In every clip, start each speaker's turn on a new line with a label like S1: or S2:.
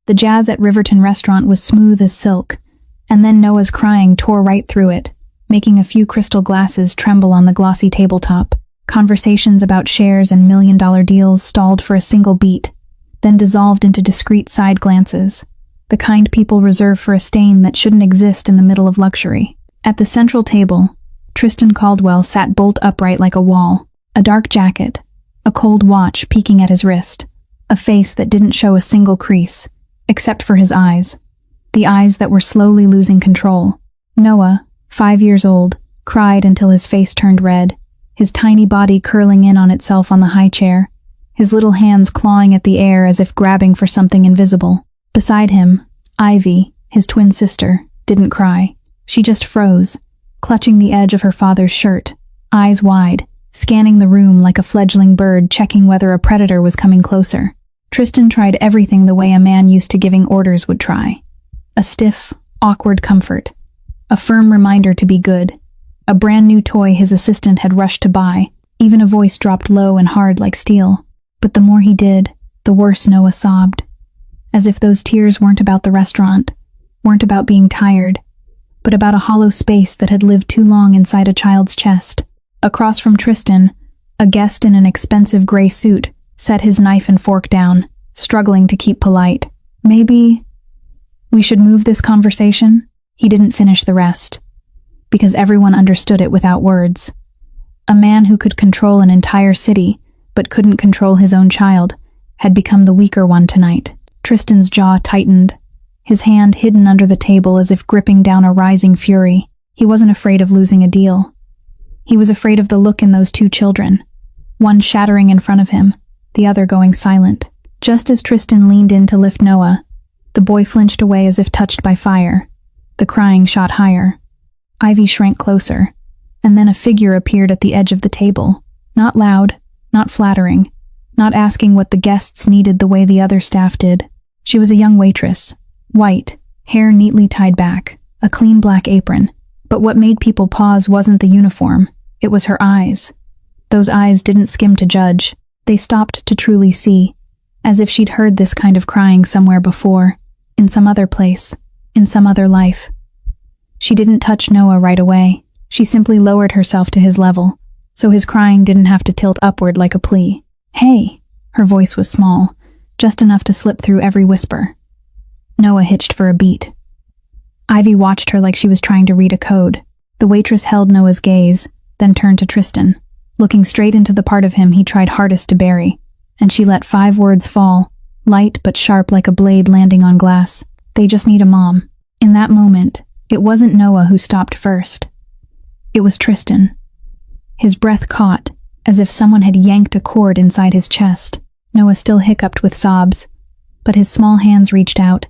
S1: The jazz at Riverton restaurant was smooth as silk, and then Noah's crying tore right through it, making a few crystal glasses tremble on the glossy tabletop. Conversations about shares and million-dollar deals stalled for a single beat, then dissolved into discreet side glances, the kind people reserve for a stain that shouldn't exist in the middle of luxury. At the central table, Tristan Caldwell sat bolt upright like a wall, a dark jacket, a cold watch peeking at his wrist, a face that didn't show a single crease, except for his eyes, the eyes that were slowly losing control. Noah, 5 years old, cried until his face turned red, his tiny body curling in on itself on the high chair, his little hands clawing at the air as if grabbing for something invisible. Beside him, Ivy, his twin sister, didn't cry. She just froze, clutching the edge of her father's shirt, eyes wide, scanning the room like a fledgling bird checking whether a predator was coming closer. Tristan tried everything the way a man used to giving orders would try. A stiff, awkward comfort, a firm reminder to be good, a brand new toy his assistant had rushed to buy, even a voice dropped low and hard like steel. But the more he did, the worse Noah sobbed, as if those tears weren't about the restaurant, weren't about being tired, but about a hollow space that had lived too long inside a child's chest. Across from Tristan, a guest in an expensive gray suit set his knife and fork down, struggling to keep polite. Maybe we should move this conversation? He didn't finish the rest, because everyone understood it without words. A man who could control an entire city, but couldn't control his own child, had become the weaker one tonight. Tristan's jaw tightened, his hand hidden under the table as if gripping down a rising fury. He wasn't afraid of losing a deal. He was afraid of the look in those two children, one shattering in front of him, the other going silent. Just as Tristan leaned in to lift Noah, the boy flinched away as if touched by fire. The crying shot higher. Ivy shrank closer, and then a figure appeared at the edge of the table, not loud, not flattering, not asking what the guests needed the way the other staff did. She was a young waitress, white, hair neatly tied back, a clean black apron. But what made people pause wasn't the uniform, it was her eyes. Those eyes didn't skim to judge, they stopped to truly see, as if she'd heard this kind of crying somewhere before, in some other place, in some other life. She didn't touch Noah right away, she simply lowered herself to his level, so his crying didn't have to tilt upward like a plea. "Hey," her voice was small, just enough to slip through every whisper. Noah hitched for a beat. Ivy watched her like she was trying to read a code. The waitress held Noah's gaze, then turned to Tristan, looking straight into the part of him he tried hardest to bury, and she let 5 words fall, light but sharp like a blade landing on glass. "They just need a mom." In that moment, it wasn't Noah who stopped first. It was Tristan. His breath caught, as if someone had yanked a cord inside his chest. Noah still hiccuped with sobs, but his small hands reached out,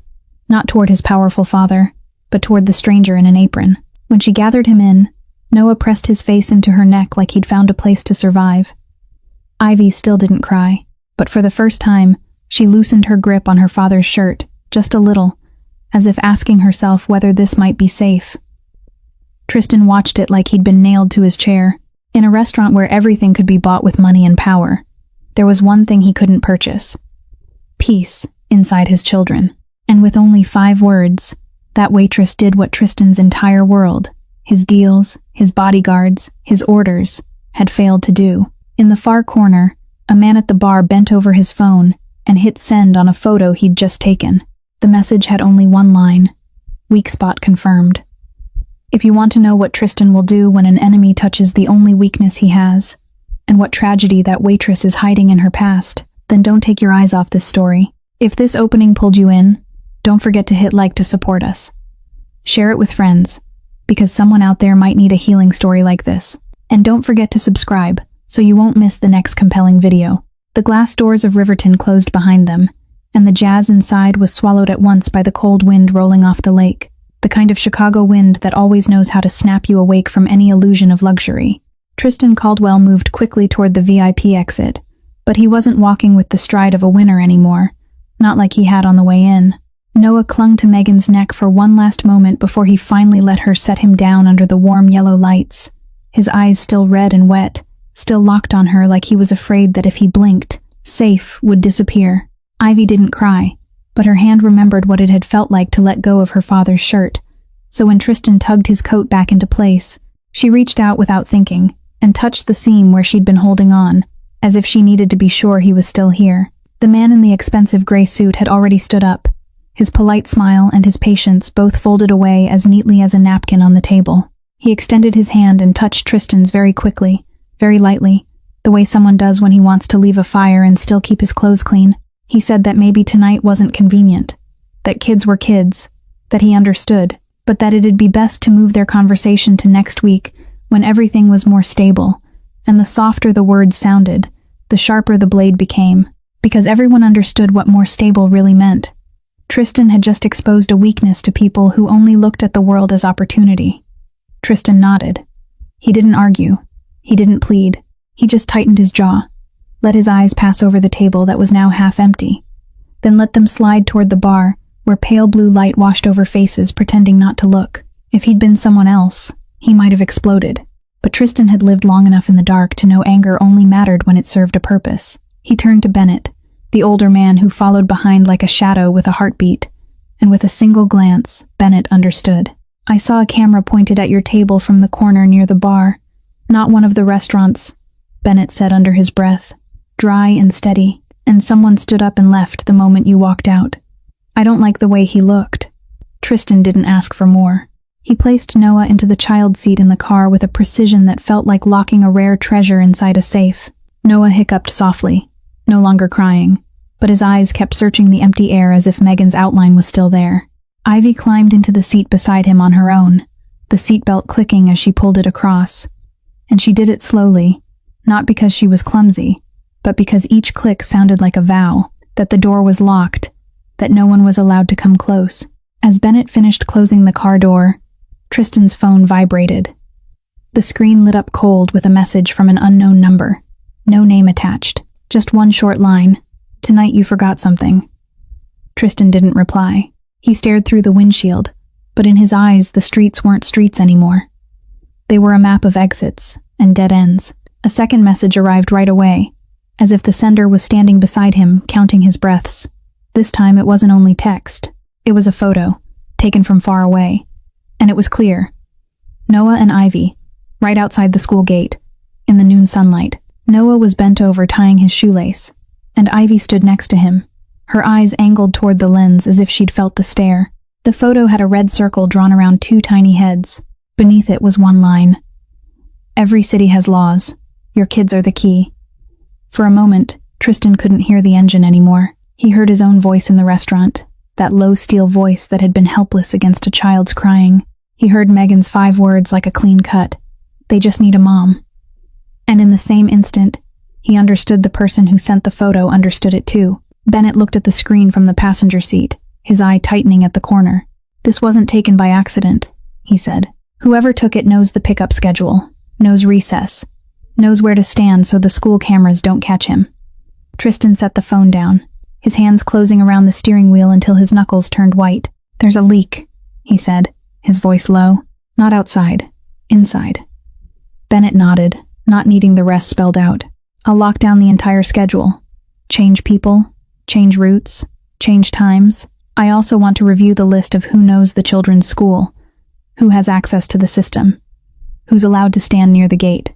S1: not toward his powerful father, but toward the stranger in an apron. When she gathered him in, Noah pressed his face into her neck like he'd found a place to survive. Ivy still didn't cry, but for the first time, she loosened her grip on her father's shirt, just a little, as if asking herself whether this might be safe. Tristan watched it like he'd been nailed to his chair. In a restaurant where everything could be bought with money and power, there was one thing he couldn't purchase: peace inside his children. And with only 5 words, that waitress did what Tristan's entire world, his deals, his bodyguards, his orders, had failed to do. In the far corner, a man at the bar bent over his phone and hit send on a photo he'd just taken. The message had only one line: weak spot confirmed. If you want to know what Tristan will do when an enemy touches the only weakness he has, and what tragedy that waitress is hiding in her past, then don't take your eyes off this story. If this opening pulled you in, don't forget to hit like to support us. Share it with friends, because someone out there might need a healing story like this. And don't forget to subscribe, so you won't miss the next compelling video. The glass doors of Riverton closed behind them, and the jazz inside was swallowed at once by the cold wind rolling off the lake, the kind of Chicago wind that always knows how to snap you awake from any illusion of luxury. Tristan Caldwell moved quickly toward the VIP exit, but he wasn't walking with the stride of a winner anymore, not like he had on the way in. Noah clung to Megan's neck for one last moment before he finally let her set him down under the warm yellow lights, his eyes still red and wet, still locked on her like he was afraid that if he blinked, safe would disappear. Ivy didn't cry, but her hand remembered what it had felt like to let go of her father's shirt. So when Tristan tugged his coat back into place, she reached out without thinking and touched the seam where she'd been holding on, as if she needed to be sure he was still here. The man in the expensive gray suit had already stood up, his polite smile and his patience both folded away as neatly as a napkin on the table. He extended his hand and touched Tristan's very quickly, very lightly, the way someone does when he wants to leave a fire and still keep his clothes clean. He said that maybe tonight wasn't convenient, that kids were kids, that he understood, but that it'd be best to move their conversation to next week when everything was more stable, and the softer the words sounded, the sharper the blade became, because everyone understood what more stable really meant. Tristan had just exposed a weakness to people who only looked at the world as opportunity. Tristan nodded. He didn't argue. He didn't plead. He just tightened his jaw, let his eyes pass over the table that was now half empty, then let them slide toward the bar, where pale blue light washed over faces pretending not to look. If he'd been someone else, he might have exploded. But Tristan had lived long enough in the dark to know anger only mattered when it served a purpose. He turned to Bennett, the older man who followed behind like a shadow with a heartbeat, and with a single glance, Bennett understood. "I saw a camera pointed at your table from the corner near the bar. Not one of the restaurants," Bennett said under his breath, dry and steady, "and someone stood up and left the moment you walked out. I don't like the way he looked." Tristan didn't ask for more. He placed Noah into the child seat in the car with a precision that felt like locking a rare treasure inside a safe. Noah hiccuped softly, no longer crying, but his eyes kept searching the empty air as if Megan's outline was still there. Ivy climbed into the seat beside him on her own, the seatbelt clicking as she pulled it across. And she did it slowly, not because she was clumsy, but because each click sounded like a vow, that the door was locked, that no one was allowed to come close. As Bennett finished closing the car door, Tristan's phone vibrated. The screen lit up cold with a message from an unknown number. No name attached, just one short line. "Tonight you forgot something." Tristan didn't reply. He stared through the windshield, but in his eyes the streets weren't streets anymore. They were a map of exits and dead ends. A second message arrived right away, as if the sender was standing beside him, counting his breaths. This time it wasn't only text. It was a photo, taken from far away. And it was clear. Noah and Ivy, right outside the school gate, in the noon sunlight. Noah was bent over tying his shoelace, and Ivy stood next to him, her eyes angled toward the lens as if she'd felt the stare. The photo had a red circle drawn around two tiny heads. Beneath it was one line. "Every city has laws. Your kids are the key." For a moment, Tristan couldn't hear the engine anymore. He heard his own voice in the restaurant, that low steel voice that had been helpless against a child's crying. He heard Megan's 5 words like a clean cut. "They just need a mom." And in the same instant, he understood the person who sent the photo understood it too. Bennett looked at the screen from the passenger seat, his eye tightening at the corner. "This wasn't taken by accident," he said. "Whoever took it knows the pickup schedule, knows recess, knows where to stand so the school cameras don't catch him." Tristan set the phone down, his hands closing around the steering wheel until his knuckles turned white. "There's a leak," he said, his voice low. "Not outside, inside." Bennett nodded, not needing the rest spelled out. "I'll lock down the entire schedule. Change people, change routes, change times. I also want to review the list of who knows the children's school, who has access to the system, who's allowed to stand near the gate."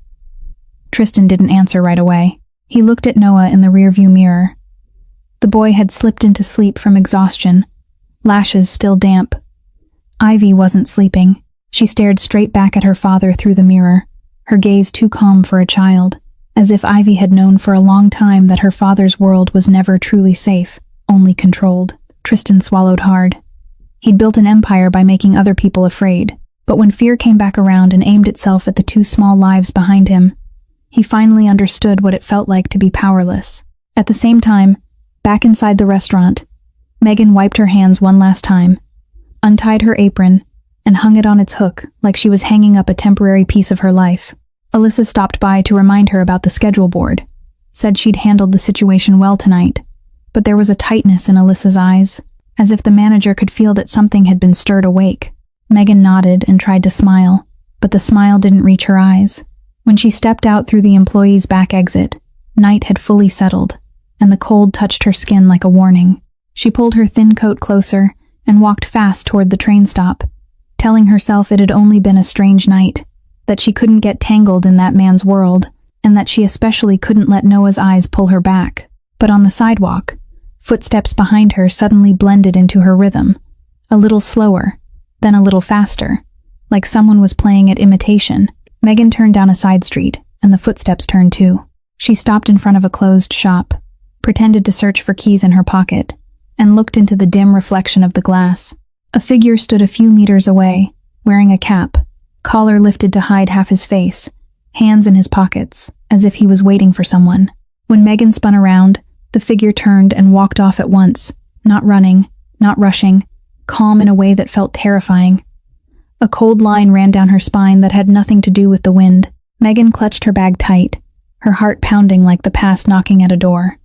S1: Tristan didn't answer right away. He looked at Noah in the rearview mirror. The boy had slipped into sleep from exhaustion, lashes still damp. Ivy wasn't sleeping. She stared straight back at her father through the mirror, her gaze too calm for a child, as if Ivy had known for a long time that her father's world was never truly safe, only controlled. Tristan swallowed hard. He'd built an empire by making other people afraid, but when fear came back around and aimed itself at the 2 small lives behind him, he finally understood what it felt like to be powerless. At the same time, back inside the restaurant, Megan wiped her hands one last time, untied her apron, and hung it on its hook like she was hanging up a temporary piece of her life. Alyssa stopped by to remind her about the schedule board, said she'd handled the situation well tonight, but there was a tightness in Alyssa's eyes, as if the manager could feel that something had been stirred awake. Megan nodded and tried to smile, but the smile didn't reach her eyes. When she stepped out through the employee's back exit, night had fully settled, and the cold touched her skin like a warning. She pulled her thin coat closer and walked fast toward the train stop, telling herself it had only been a strange night, that she couldn't get tangled in that man's world, and that she especially couldn't let Noah's eyes pull her back. But on the sidewalk, footsteps behind her suddenly blended into her rhythm, a little slower, then a little faster, like someone was playing at imitation. Megan turned down a side street, and the footsteps turned too. She stopped in front of a closed shop, pretended to search for keys in her pocket, and looked into the dim reflection of the glass. A figure stood a few meters away, wearing a cap, collar lifted to hide half his face, hands in his pockets, as if he was waiting for someone. When Megan spun around, the figure turned and walked off at once, not running, not rushing, calm in a way that felt terrifying. A cold line ran down her spine that had nothing to do with the wind. Megan clutched her bag tight, her heart pounding like the past knocking at a door.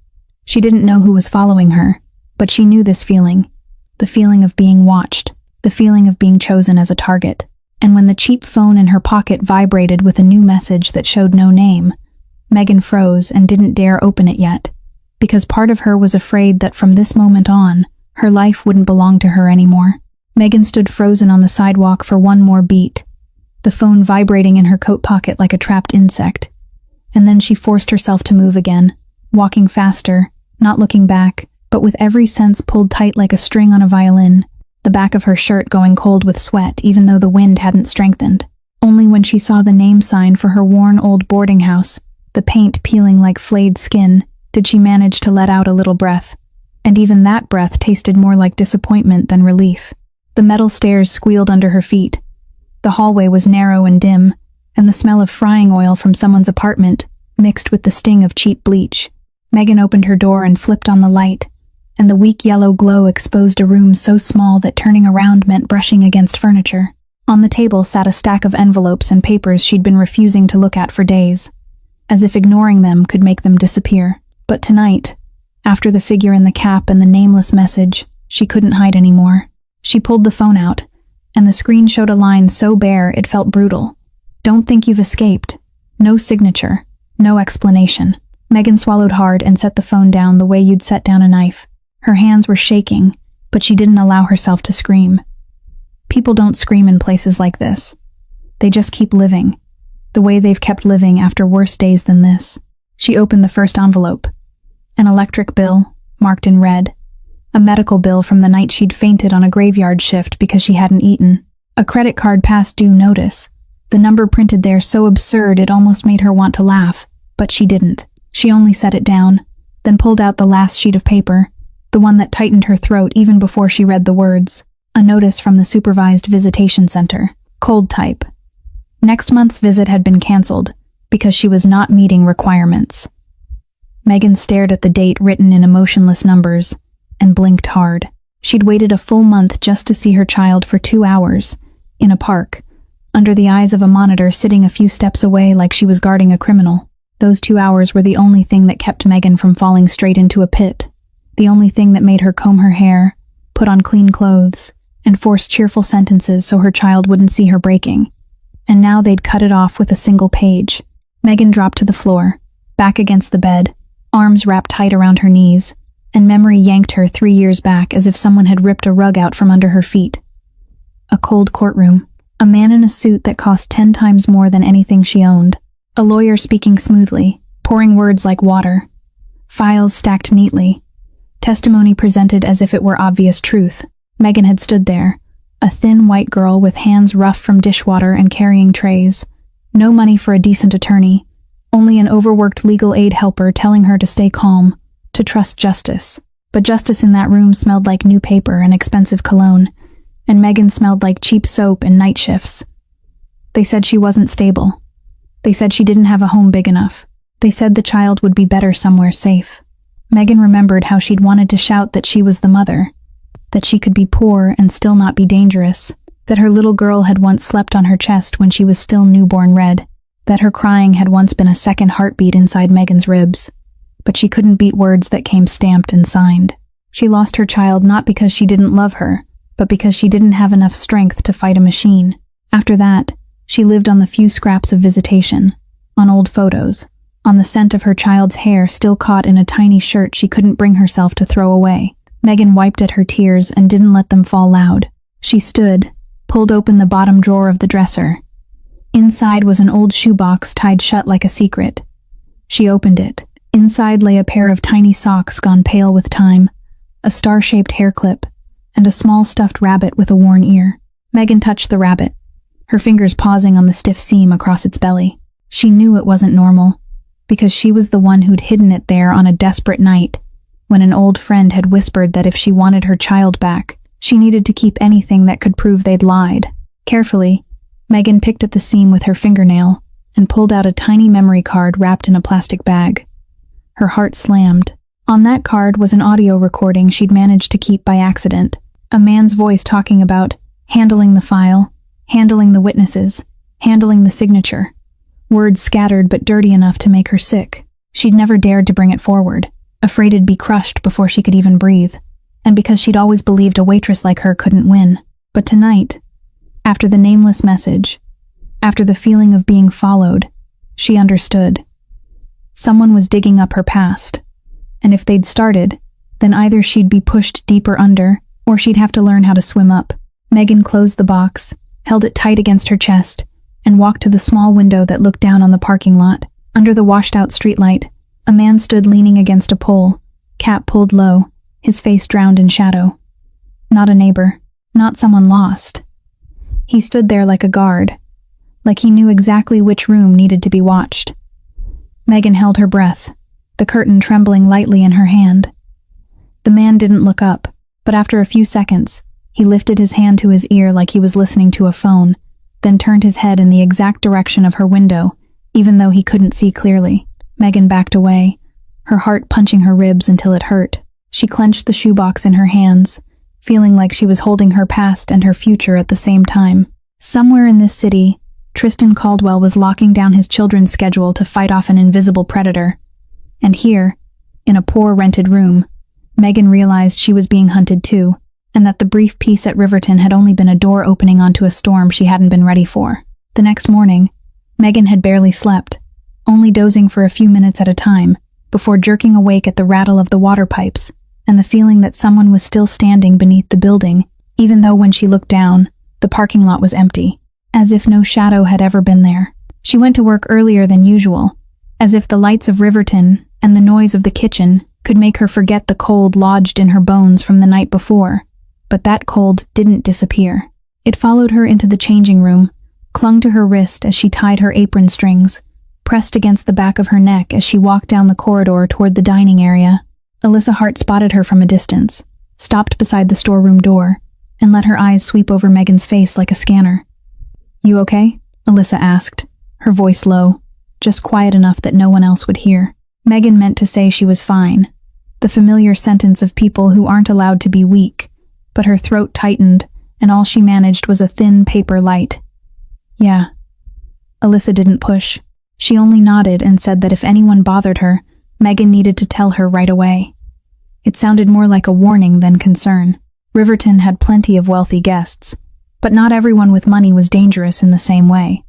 S1: She didn't know who was following her, but she knew this feeling, the feeling of being watched, the feeling of being chosen as a target. And when the cheap phone in her pocket vibrated with a new message that showed no name, Megan froze and didn't dare open it yet, because part of her was afraid that from this moment on, her life wouldn't belong to her anymore. Megan stood frozen on the sidewalk for one more beat, the phone vibrating in her coat pocket like a trapped insect. And then she forced herself to move again, walking faster, not looking back, but with every sense pulled tight like a string on a violin, the back of her shirt going cold with sweat even though the wind hadn't strengthened. Only when she saw the name sign for her worn old boarding house, the paint peeling like flayed skin, did she manage to let out a little breath. And even that breath tasted more like disappointment than relief. The metal stairs squealed under her feet. The hallway was narrow and dim, and the smell of frying oil from someone's apartment mixed with the sting of cheap bleach. Megan opened her door and flipped on the light, and the weak yellow glow exposed a room so small that turning around meant brushing against furniture. On the table sat a stack of envelopes and papers she'd been refusing to look at for days, as if ignoring them could make them disappear. But tonight, after the figure in the cap and the nameless message, she couldn't hide anymore. She pulled the phone out, and the screen showed a line so bare it felt brutal. "Don't think you've escaped. No signature. No explanation." Megan swallowed hard and set the phone down the way you'd set down a knife. Her hands were shaking, but she didn't allow herself to scream. People don't scream in places like this. They just keep living, the way they've kept living after worse days than this. She opened the first envelope. An electric bill, marked in red. A medical bill from the night she'd fainted on a graveyard shift because she hadn't eaten. A credit card past due notice. The number printed there so absurd it almost made her want to laugh, but she didn't. She only set it down, then pulled out the last sheet of paper, the one that tightened her throat even before she read the words. A notice from the supervised visitation center. Cold type. Next month's visit had been cancelled because she was not meeting requirements. Megan stared at the date written in emotionless numbers and blinked hard. She'd waited a full month just to see her child for 2 hours, in a park, under the eyes of a monitor sitting a few steps away like she was guarding a criminal. Those 2 hours were the only thing that kept Megan from falling straight into a pit, the only thing that made her comb her hair, put on clean clothes, and force cheerful sentences so her child wouldn't see her breaking. And now they'd cut it off with a single page. Megan dropped to the floor, back against the bed, arms wrapped tight around her knees, and memory yanked her 3 years back as if someone had ripped a rug out from under her feet. A cold courtroom. A man in a suit that cost 10 times more than anything she owned. A lawyer speaking smoothly, pouring words like water. Files stacked neatly. Testimony presented as if it were obvious truth. Megan had stood there, a thin white girl with hands rough from dishwater and carrying trays. No money for a decent attorney, only an overworked legal aid helper telling her to stay calm, to trust justice. But justice in that room smelled like new paper and expensive cologne, and Megan smelled like cheap soap and night shifts. They said she wasn't stable. They said she didn't have a home big enough. They said the child would be better somewhere safe. Megan remembered how she'd wanted to shout that she was the mother, that she could be poor and still not be dangerous, that her little girl had once slept on her chest when she was still newborn red, that her crying had once been a second heartbeat inside Megan's ribs. But she couldn't beat words that came stamped and signed. She lost her child not because she didn't love her, but because she didn't have enough strength to fight a machine. After that, she lived on the few scraps of visitation, on old photos, on the scent of her child's hair still caught in a tiny shirt she couldn't bring herself to throw away. Megan wiped at her tears and didn't let them fall loud. She stood, pulled open the bottom drawer of the dresser. Inside was an old shoebox tied shut like a secret. She opened it. Inside lay a pair of tiny socks gone pale with time, a star-shaped hair clip, and a small stuffed rabbit with a worn ear. Megan touched the rabbit, her fingers pausing on the stiff seam across its belly. She knew it wasn't normal, because she was the one who'd hidden it there on a desperate night, when an old friend had whispered that if she wanted her child back, she needed to keep anything that could prove they'd lied. Carefully, Megan picked at the seam with her fingernail and pulled out a tiny memory card wrapped in a plastic bag. Her heart slammed. On that card was an audio recording she'd managed to keep by accident. A man's voice talking about handling the file, handling the witnesses, handling the signature. Words scattered but dirty enough to make her sick. She'd never dared to bring it forward, afraid it'd be crushed before she could even breathe, and because she'd always believed a waitress like her couldn't win. But tonight, after the nameless message, after the feeling of being followed, she understood. Someone was digging up her past, and if they'd started, then either she'd be pushed deeper under, or she'd have to learn how to swim up. Megan closed the box, held it tight against her chest, and walked to the small window that looked down on the parking lot. Under the washed-out streetlight, a man stood leaning against a pole, cap pulled low, his face drowned in shadow. Not a neighbor, not someone lost. He stood there like a guard, like he knew exactly which room needed to be watched. Megan held her breath, the curtain trembling lightly in her hand. The man didn't look up, but after a few seconds, he lifted his hand to his ear like he was listening to a phone, then turned his head in the exact direction of her window, even though he couldn't see clearly. Megan backed away, her heart punching her ribs until it hurt. She clenched the shoebox in her hands, feeling like she was holding her past and her future at the same time. Somewhere in this city, Tristan Caldwell was locking down his children's schedule to fight off an invisible predator. And here, in a poor rented room, Megan realized she was being hunted too, and that the brief peace at Riverton had only been a door opening onto a storm she hadn't been ready for. The next morning, Megan had barely slept, only dozing for a few minutes at a time, before jerking awake at the rattle of the water pipes and the feeling that someone was still standing beneath the building, even though when she looked down, the parking lot was empty, as if no shadow had ever been there. She went to work earlier than usual, as if the lights of Riverton and the noise of the kitchen could make her forget the cold lodged in her bones from the night before. But that cold didn't disappear. It followed her into the changing room, clung to her wrist as she tied her apron strings, pressed against the back of her neck as she walked down the corridor toward the dining area. Alyssa Hart spotted her from a distance, stopped beside the storeroom door, and let her eyes sweep over Megan's face like a scanner. "You okay?" Alyssa asked, her voice low, just quiet enough that no one else would hear. Megan meant to say she was fine, the familiar sentence of people who aren't allowed to be weak, but her throat tightened, and all she managed was a thin paper light. "Yeah." Alyssa didn't push. She only nodded and said that if anyone bothered her, Megan needed to tell her right away. It sounded more like a warning than concern. Riverton had plenty of wealthy guests, but not everyone with money was dangerous in the same way,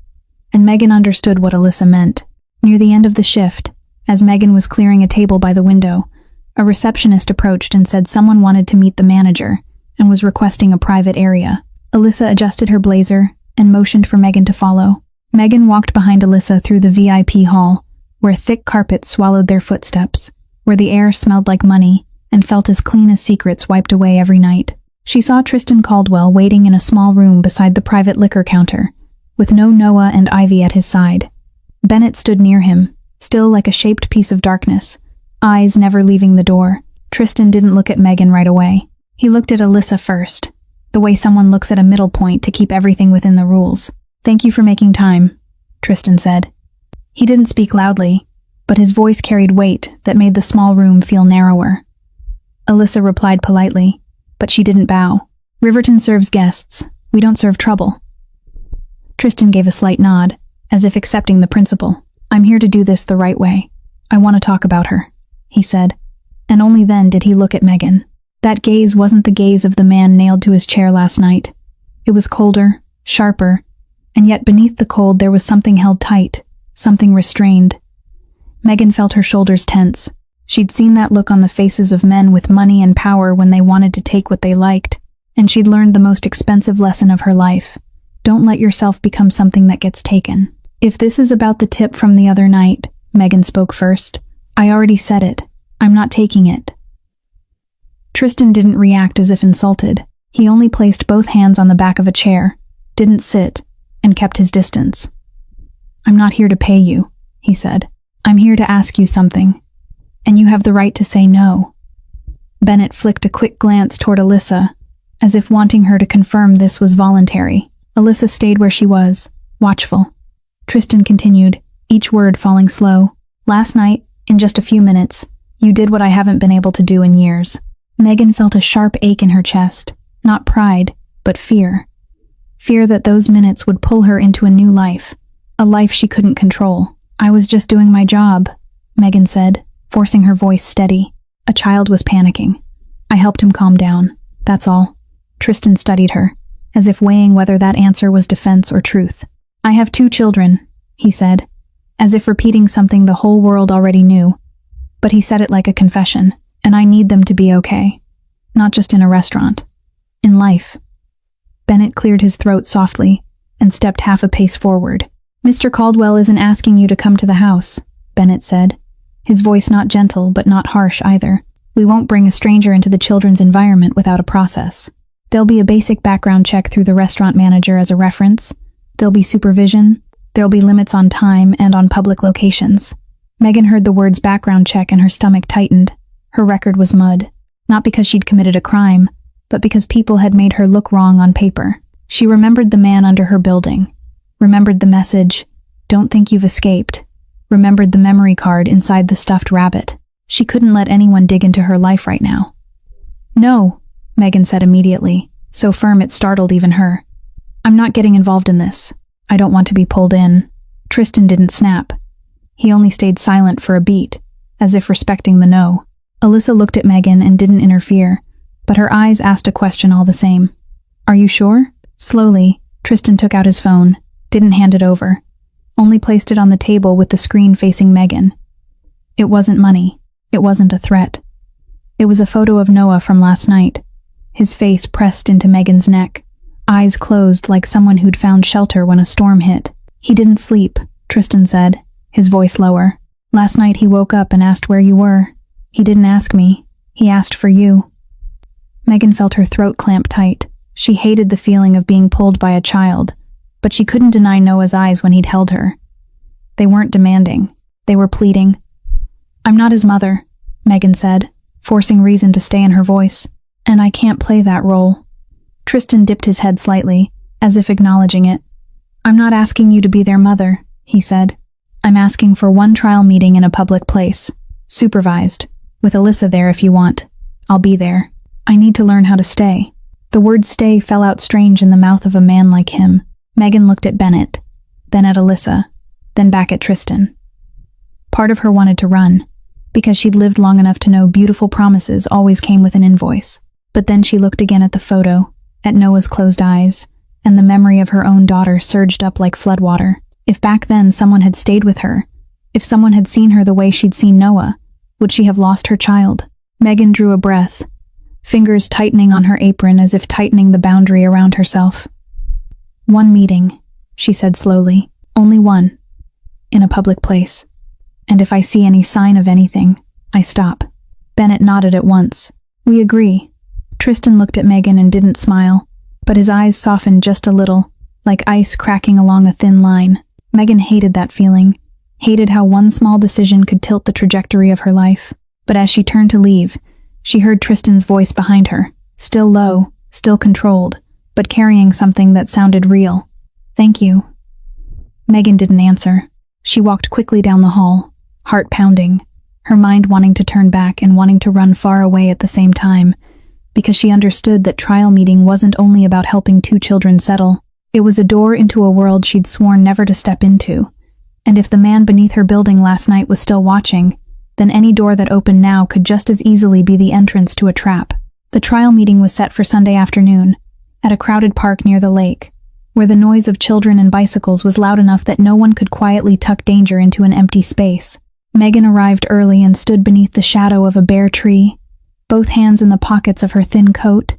S1: and Megan understood what Alyssa meant. Near the end of the shift, as Megan was clearing a table by the window, a receptionist approached and said someone wanted to meet the manager and was requesting a private area. Alyssa adjusted her blazer and motioned for Megan to follow. Megan walked behind Alyssa through the VIP hall, where thick carpet swallowed their footsteps, where the air smelled like money and felt as clean as secrets wiped away every night. She saw Tristan Caldwell waiting in a small room beside the private liquor counter, with no Noah and Ivy at his side. Bennett stood near him, still like a shaped piece of darkness, eyes never leaving the door. Tristan didn't look at Megan right away. He looked at Alyssa first, the way someone looks at a middle point to keep everything within the rules. "Thank you for making time," Tristan said. He didn't speak loudly, but his voice carried weight that made the small room feel narrower. Alyssa replied politely, but she didn't bow. "Riverton serves guests. We don't serve trouble." Tristan gave a slight nod, as if accepting the principle. "I'm here to do this the right way. I want to talk about her," he said, and only then did he look at Megan. That gaze wasn't the gaze of the man nailed to his chair last night. It was colder, sharper, and yet beneath the cold there was something held tight, something restrained. Megan felt her shoulders tense. She'd seen that look on the faces of men with money and power when they wanted to take what they liked, and she'd learned the most expensive lesson of her life. Don't let yourself become something that gets taken. If this is about the tip from the other night, Megan spoke first. I already said it. I'm not taking it. Tristan didn't react as if insulted. He only placed both hands on the back of a chair, didn't sit, and kept his distance. I'm not here to pay you, he said. I'm here to ask you something. And you have the right to say no. Bennett flicked a quick glance toward Alyssa, as if wanting her to confirm this was voluntary. Alyssa stayed where she was, watchful. Tristan continued, each word falling slow. Last night, in just a few minutes, you did what I haven't been able to do in years. Megan felt a sharp ache in her chest, not pride, but fear. Fear that those minutes would pull her into a new life, a life she couldn't control. I was just doing my job, Megan said, forcing her voice steady. A child was panicking. I helped him calm down. That's all. Tristan studied her, as if weighing whether that answer was defense or truth. I have 2 children, he said, as if repeating something the whole world already knew. But he said it like a confession, and I need them to be okay. Not just in a restaurant. In life. Bennett cleared his throat softly and stepped half a pace forward. Mr. Caldwell isn't asking you to come to the house, Bennett said, his voice not gentle but not harsh either. We won't bring a stranger into the children's environment without a process. There'll be a basic background check through the restaurant manager as a reference. There'll be supervision. There'll be limits on time and on public locations. Megan heard the words background check and her stomach tightened. Her record was mud. Not because she'd committed a crime, but because people had made her look wrong on paper. She remembered the man under her building. Remembered the message, "Don't think you've escaped." Remembered the memory card inside the stuffed rabbit. She couldn't let anyone dig into her life right now. No, Megan said immediately, so firm it startled even her. I'm not getting involved in this. I don't want to be pulled in. Tristan didn't snap. He only stayed silent for a beat, as if respecting the no. Alyssa looked at Megan and didn't interfere, but her eyes asked a question all the same. Are you sure? Slowly, Tristan took out his phone, didn't hand it over, only placed it on the table with the screen facing Megan. It wasn't money. It wasn't a threat. It was a photo of Noah from last night, his face pressed into Megan's neck, eyes closed like someone who'd found shelter when a storm hit. He didn't sleep, Tristan said, his voice lower. Last night he woke up and asked where you were. He didn't ask me. He asked for you. Megan felt her throat clamp tight. She hated the feeling of being pulled by a child, but she couldn't deny Noah's eyes when he'd held her. They weren't demanding. They were pleading. I'm not his mother, Megan said, forcing reason to stay in her voice. And I can't play that role. Tristan dipped his head slightly, as if acknowledging it. I'm not asking you to be their mother, he said. I'm asking for one trial meeting in a public place. Supervised. With Alyssa there if you want. I'll be there. I need to learn how to stay. The word stay fell out strange in the mouth of a man like him. Megan looked at Bennett, then at Alyssa, then back at Tristan. Part of her wanted to run, because she'd lived long enough to know beautiful promises always came with an invoice. But then she looked again at the photo, at Noah's closed eyes, and the memory of her own daughter surged up like floodwater. If back then someone had stayed with her, if someone had seen her the way she'd seen Noah, would she have lost her child? Megan drew a breath, fingers tightening on her apron as if tightening the boundary around herself. One meeting, she said slowly. Only one. In a public place. And if I see any sign of anything, I stop. Bennett nodded at once. We agree. Tristan looked at Megan and didn't smile, but his eyes softened just a little, like ice cracking along a thin line. Megan hated that feeling, hated how one small decision could tilt the trajectory of her life. But as she turned to leave, she heard Tristan's voice behind her, still low, still controlled, but carrying something that sounded real. Thank you. Megan didn't answer. She walked quickly down the hall, heart pounding, her mind wanting to turn back and wanting to run far away at the same time, because she understood that trial meeting wasn't only about helping 2 children settle. It was a door into a world she'd sworn never to step into. And if the man beneath her building last night was still watching, then any door that opened now could just as easily be the entrance to a trap. The trial meeting was set for Sunday afternoon, at a crowded park near the lake, where the noise of children and bicycles was loud enough that no one could quietly tuck danger into an empty space. Megan arrived early and stood beneath the shadow of a bare tree, both hands in the pockets of her thin coat,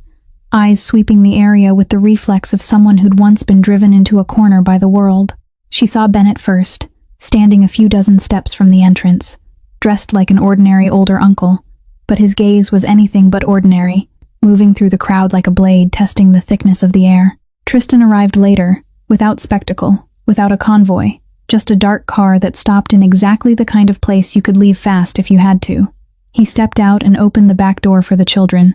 S1: eyes sweeping the area with the reflex of someone who'd once been driven into a corner by the world. She saw Bennett first, standing a few dozen steps from the entrance, dressed like an ordinary older uncle, but his gaze was anything but ordinary, moving through the crowd like a blade testing the thickness of the air. Tristan arrived later, without spectacle, without a convoy, just a dark car that stopped in exactly the kind of place you could leave fast if you had to. He stepped out and opened the back door for the children.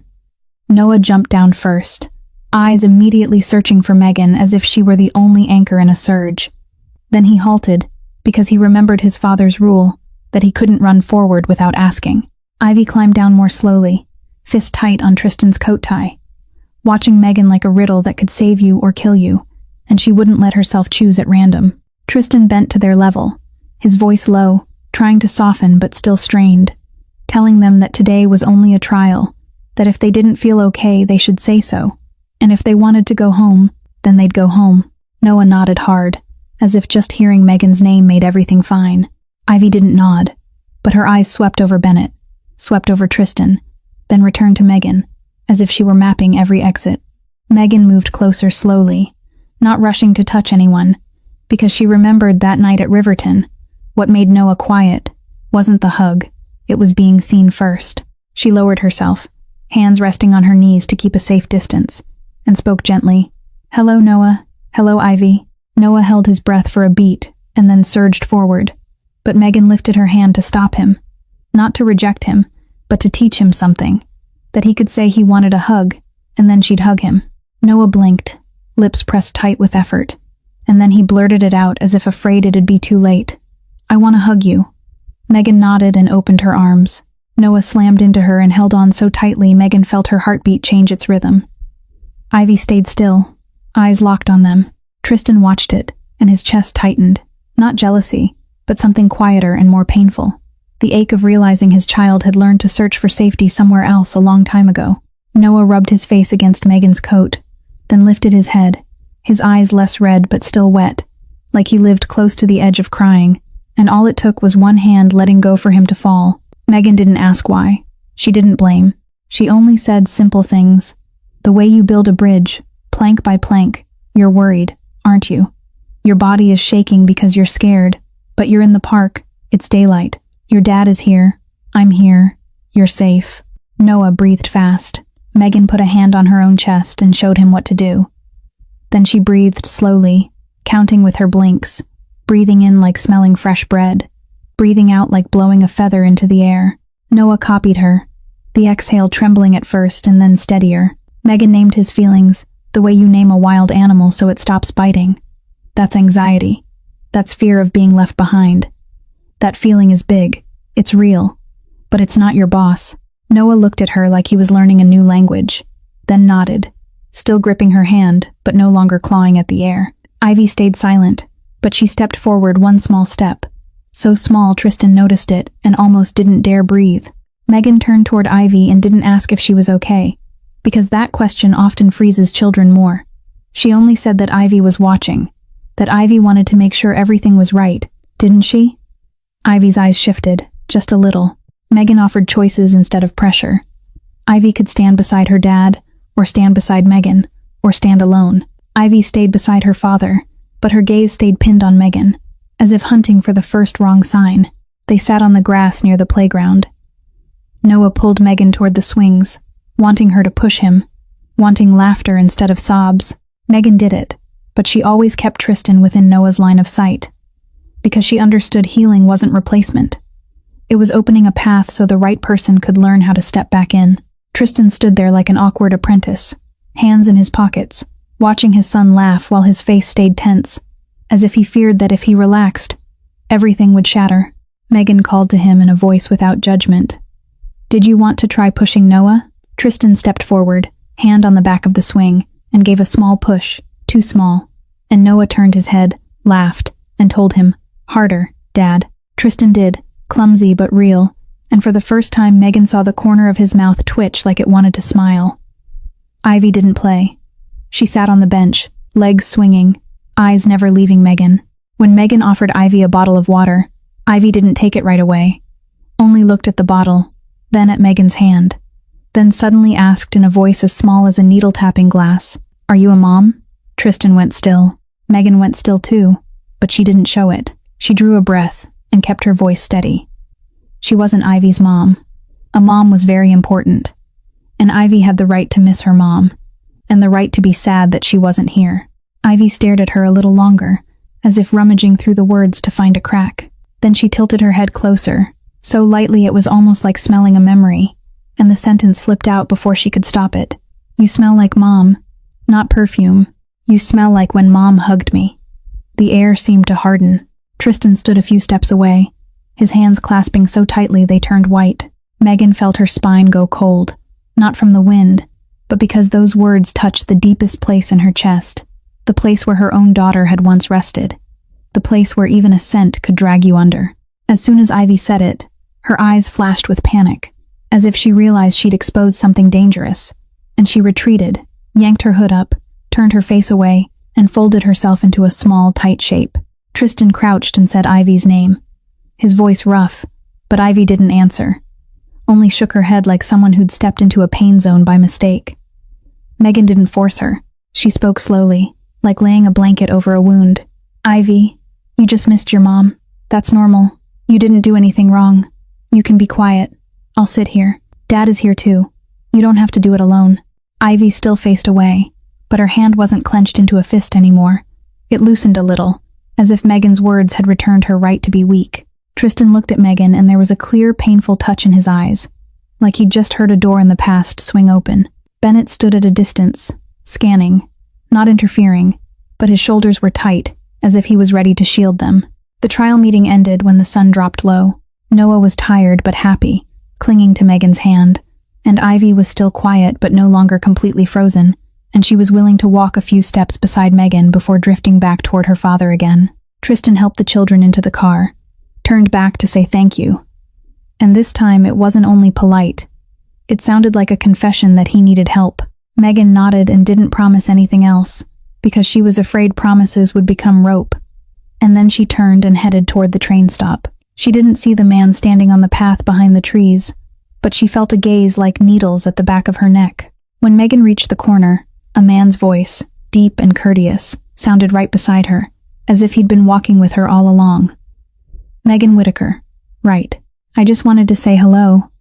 S1: Noah jumped down first, eyes immediately searching for Megan as if she were the only anchor in a surge. Then he halted, because he remembered his father's rule, that he couldn't run forward without asking. Ivy climbed down more slowly, fist tight on Tristan's coat tie, watching Megan like a riddle that could save you or kill you, and she wouldn't let herself choose at random. Tristan bent to their level, his voice low, trying to soften but still strained, telling them that today was only a trial, that if they didn't feel okay, they should say so, and if they wanted to go home, then they'd go home. Noah nodded hard, as if just hearing Megan's name made everything fine. Ivy didn't nod, but her eyes swept over Bennett, swept over Tristan, then returned to Megan, as if she were mapping every exit. Megan moved closer slowly, not rushing to touch anyone, because she remembered that night at Riverton, what made Noah quiet wasn't the hug, it was being seen first. She lowered herself, hands resting on her knees to keep a safe distance, and spoke gently. "Hello, Noah. Hello, Ivy." Noah held his breath for a beat, and then surged forward, but Megan lifted her hand to stop him, not to reject him, but to teach him something, that he could say he wanted a hug, and then she'd hug him. Noah blinked, lips pressed tight with effort, and then he blurted it out as if afraid it'd be too late. "I want to hug you." Megan nodded and opened her arms. Noah slammed into her and held on so tightly Megan felt her heartbeat change its rhythm. Ivy stayed still, eyes locked on them. Tristan watched it, and his chest tightened, not jealousy, but something quieter and more painful. The ache of realizing his child had learned to search for safety somewhere else a long time ago. Noah rubbed his face against Megan's coat, then lifted his head, his eyes less red but still wet, like he lived close to the edge of crying, and all it took was one hand letting go for him to fall. Megan didn't ask why. She didn't blame. She only said simple things. "The way you build a bridge, plank by plank, you're worried, aren't you? Your body is shaking because you're scared, but you're in the park, it's daylight. Your dad is here, I'm here, you're safe." Noah breathed fast. Megan put a hand on her own chest and showed him what to do. Then she breathed slowly, counting with her blinks, breathing in like smelling fresh bread, breathing out like blowing a feather into the air. Noah copied her, the exhale trembling at first and then steadier. Megan named his feelings, the way you name a wild animal so it stops biting. That's anxiety. That's fear of being left behind. That feeling is big. It's real. But it's not your boss. Noah looked at her like he was learning a new language, then nodded, still gripping her hand, but no longer clawing at the air. Ivy stayed silent, but she stepped forward one small step. So small Tristan noticed it and almost didn't dare breathe. Megan turned toward Ivy and didn't ask if she was okay, because that question often freezes children more. She only said that Ivy was watching, that Ivy wanted to make sure everything was right, didn't she? Ivy's eyes shifted, just a little. Megan offered choices instead of pressure. Ivy could stand beside her dad, or stand beside Megan, or stand alone. Ivy stayed beside her father, but her gaze stayed pinned on Megan, as if hunting for the first wrong sign. They sat on the grass near the playground. Noah pulled Megan toward the swings, wanting her to push him, wanting laughter instead of sobs. Megan did it, but she always kept Tristan within Noah's line of sight, because she understood healing wasn't replacement. It was opening a path so the right person could learn how to step back in. Tristan stood there like an awkward apprentice, hands in his pockets, watching his son laugh while his face stayed tense, as if he feared that if he relaxed, everything would shatter. Megan called to him in a voice without judgment. "Did you want to try pushing Noah?" Tristan stepped forward, hand on the back of the swing, and gave a small push, too small, and Noah turned his head, laughed, and told him, "Harder, Dad." Tristan did, clumsy but real, and for the first time Megan saw the corner of his mouth twitch like it wanted to smile. Ivy didn't play. She sat on the bench, legs swinging, eyes never leaving Megan. When Megan offered Ivy a bottle of water, Ivy didn't take it right away, only looked at the bottle, then at Megan's hand, then suddenly asked in a voice as small as a needle tapping glass, "Are you a mom?" Tristan went still. Megan went still too, but she didn't show it. She drew a breath and kept her voice steady. She wasn't Ivy's mom. A mom was very important, and Ivy had the right to miss her mom, and the right to be sad that she wasn't here. Ivy stared at her a little longer, as if rummaging through the words to find a crack. Then she tilted her head closer, so lightly it was almost like smelling a memory, and the sentence slipped out before she could stop it. "You smell like Mom. Not perfume. You smell like when Mom hugged me." The air seemed to harden. Tristan stood a few steps away, his hands clasping so tightly they turned white. Megan felt her spine go cold, not from the wind, but because those words touched the deepest place in her chest, the place where her own daughter had once rested, the place where even a scent could drag you under. As soon as Ivy said it, her eyes flashed with panic, as if she realized she'd exposed something dangerous, and she retreated, yanked her hood up, turned her face away, and folded herself into a small, tight shape. Tristan crouched and said Ivy's name, his voice rough, but Ivy didn't answer, only shook her head like someone who'd stepped into a pain zone by mistake. Megan didn't force her. She spoke slowly, like laying a blanket over a wound. "Ivy, you just missed your mom. That's normal. You didn't do anything wrong. You can be quiet. I'll sit here. Dad is here too. You don't have to do it alone." Ivy still faced away, but her hand wasn't clenched into a fist anymore. It loosened a little, as if Megan's words had returned her right to be weak. Tristan looked at Megan and there was a clear, painful touch in his eyes, like he'd just heard a door in the past swing open. Bennett stood at a distance, scanning, not interfering, but his shoulders were tight, as if he was ready to shield them. The trial meeting ended when the sun dropped low. Noah was tired but happy, clinging to Megan's hand, and Ivy was still quiet but no longer completely frozen, and she was willing to walk a few steps beside Megan before drifting back toward her father again. Tristan helped the children into the car, turned back to say thank you. And this time it wasn't only polite. It sounded like a confession that he needed help. Megan nodded and didn't promise anything else, because she was afraid promises would become rope. And then she turned and headed toward the train stop. She didn't see the man standing on the path behind the trees, but she felt a gaze like needles at the back of her neck. When Megan reached the corner, a man's voice, deep and courteous, sounded right beside her, as if he'd been walking with her all along. "Megan Whitaker. Right. I just wanted to say hello,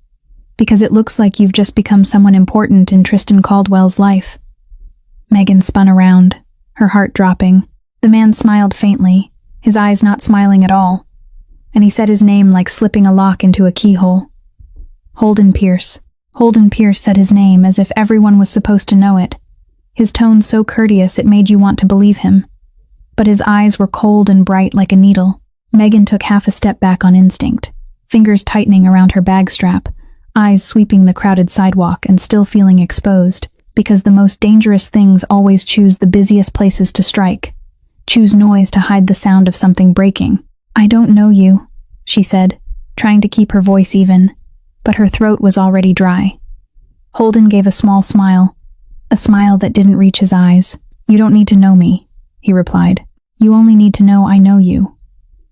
S1: because it looks like you've just become someone important in Tristan Caldwell's life." Megan spun around, her heart dropping. The man smiled faintly, his eyes not smiling at all, and he said his name like slipping a lock into a keyhole. Holden Pierce. Holden Pierce said his name as if everyone was supposed to know it, his tone so courteous it made you want to believe him. But his eyes were cold and bright like a needle. Megan took half a step back on instinct, fingers tightening around her bag strap, eyes sweeping the crowded sidewalk and still feeling exposed, because the most dangerous things always choose the busiest places to strike, choose noise to hide the sound of something breaking. "I don't know you," she said, trying to keep her voice even, but her throat was already dry. Holden gave a small smile, a smile that didn't reach his eyes. "You don't need to know me," he replied. "You only need to know I know you."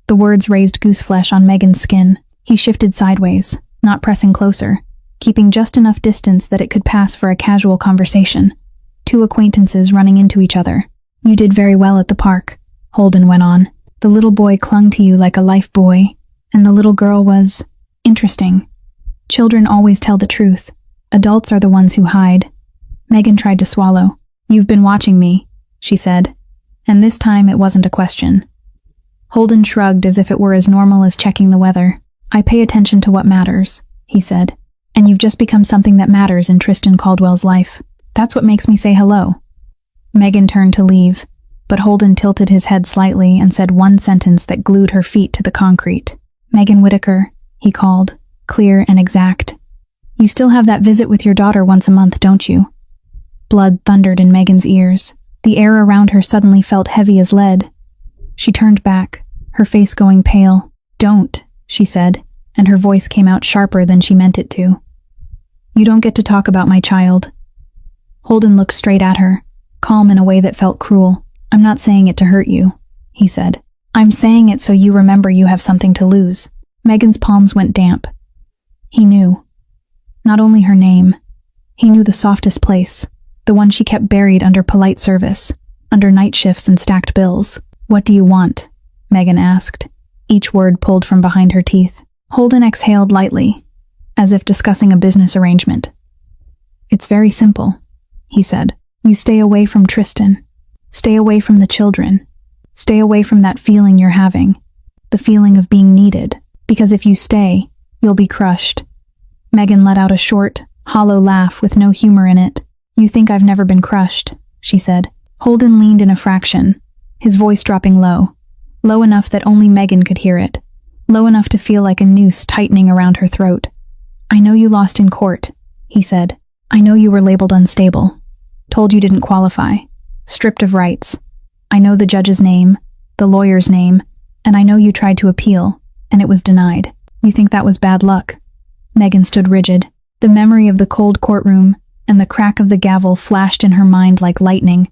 S1: The words raised gooseflesh on Megan's skin. He shifted sideways, not pressing closer, keeping just enough distance that it could pass for a casual conversation. Two acquaintances running into each other. "You did very well at the park," Holden went on. "The little boy clung to you like a life buoy, and the little girl was interesting. Children always tell the truth. Adults are the ones who hide." Megan tried to swallow. "You've been watching me," she said, and this time it wasn't a question. Holden shrugged as if it were as normal as checking the weather. "I pay attention to what matters," he said, "and you've just become something that matters in Tristan Caldwell's life. That's what makes me say hello." Megan turned to leave, but Holden tilted his head slightly and said one sentence that glued her feet to the concrete. "Megan Whitaker," he called, clear and exact. "You still have that visit with your daughter once a month, don't you?" Blood thundered in Megan's ears. The air around her suddenly felt heavy as lead. She turned back, her face going pale. "Don't," she said, and her voice came out sharper than she meant it to. "You don't get to talk about my child." Holden looked straight at her, calm in a way that felt cruel. "I'm not saying it to hurt you," he said. I'm saying it so you remember you have something to lose. Megan's palms went damp. He knew. Not only her name. He knew the softest place, the one she kept buried under polite service, under night shifts and stacked bills. What do you want? Megan asked, each word pulled from behind her teeth. Holden exhaled lightly, as if discussing a business arrangement. It's very simple, he said. You stay away from Tristan. Stay away from the children. Stay away from that feeling you're having. The feeling of being needed. Because if you stay, you'll be crushed. Megan let out a short, hollow laugh with no humor in it. You think I've never been crushed, she said. Holden leaned in a fraction, his voice dropping low. Low enough that only Megan could hear it. Low enough to feel like a noose tightening around her throat. I know you lost in court, he said. I know you were labeled unstable. Told you didn't qualify. Stripped of rights. I know the judge's name, the lawyer's name, and I know you tried to appeal, and it was denied. You think that was bad luck? Megan stood rigid. The memory of the cold courtroom and the crack of the gavel flashed in her mind like lightning.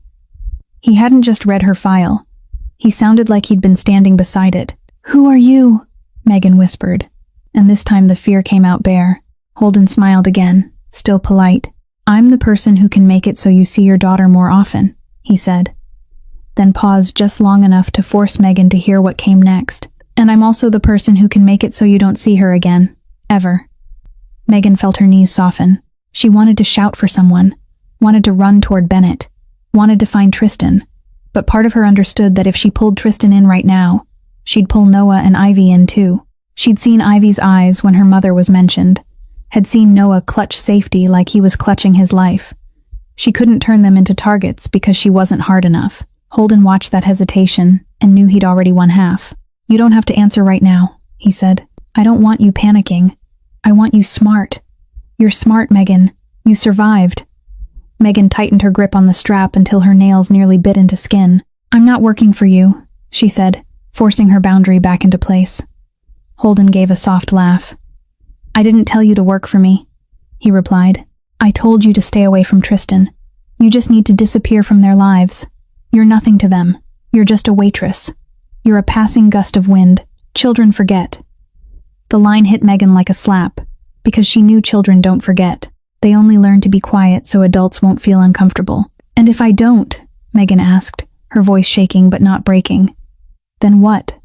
S1: He hadn't just read her file. He sounded like he'd been standing beside it. Who are you? Megan whispered, and this time the fear came out bare. Holden smiled again, still polite. I'm the person who can make it so you see your daughter more often, he said. Then paused just long enough to force Megan to hear what came next. And I'm also the person who can make it so you don't see her again. Ever. Megan felt her knees soften. She wanted to shout for someone, wanted to run toward Bennett, wanted to find Tristan, but part of her understood that if she pulled Tristan in right now, she'd pull Noah and Ivy in too. She'd seen Ivy's eyes when her mother was mentioned, had seen Noah clutch safety like he was clutching his life. She couldn't turn them into targets because she wasn't hard enough. Holden watched that hesitation and knew he'd already won half. You don't have to answer right now, he said. I don't want you panicking. I want you smart. You're smart, Megan. You survived. Megan tightened her grip on the strap until her nails nearly bit into skin. I'm not working for you, she said, forcing her boundary back into place. Holden gave a soft laugh. I didn't tell you to work for me, he replied. I told you to stay away from Tristan. You just need to disappear from their lives. You're nothing to them. You're just a waitress. You're a passing gust of wind. Children forget. The line hit Megan like a slap, because she knew children don't forget. They only learn to be quiet so adults won't feel uncomfortable. And if I don't? Megan asked, her voice shaking but not breaking. Then what?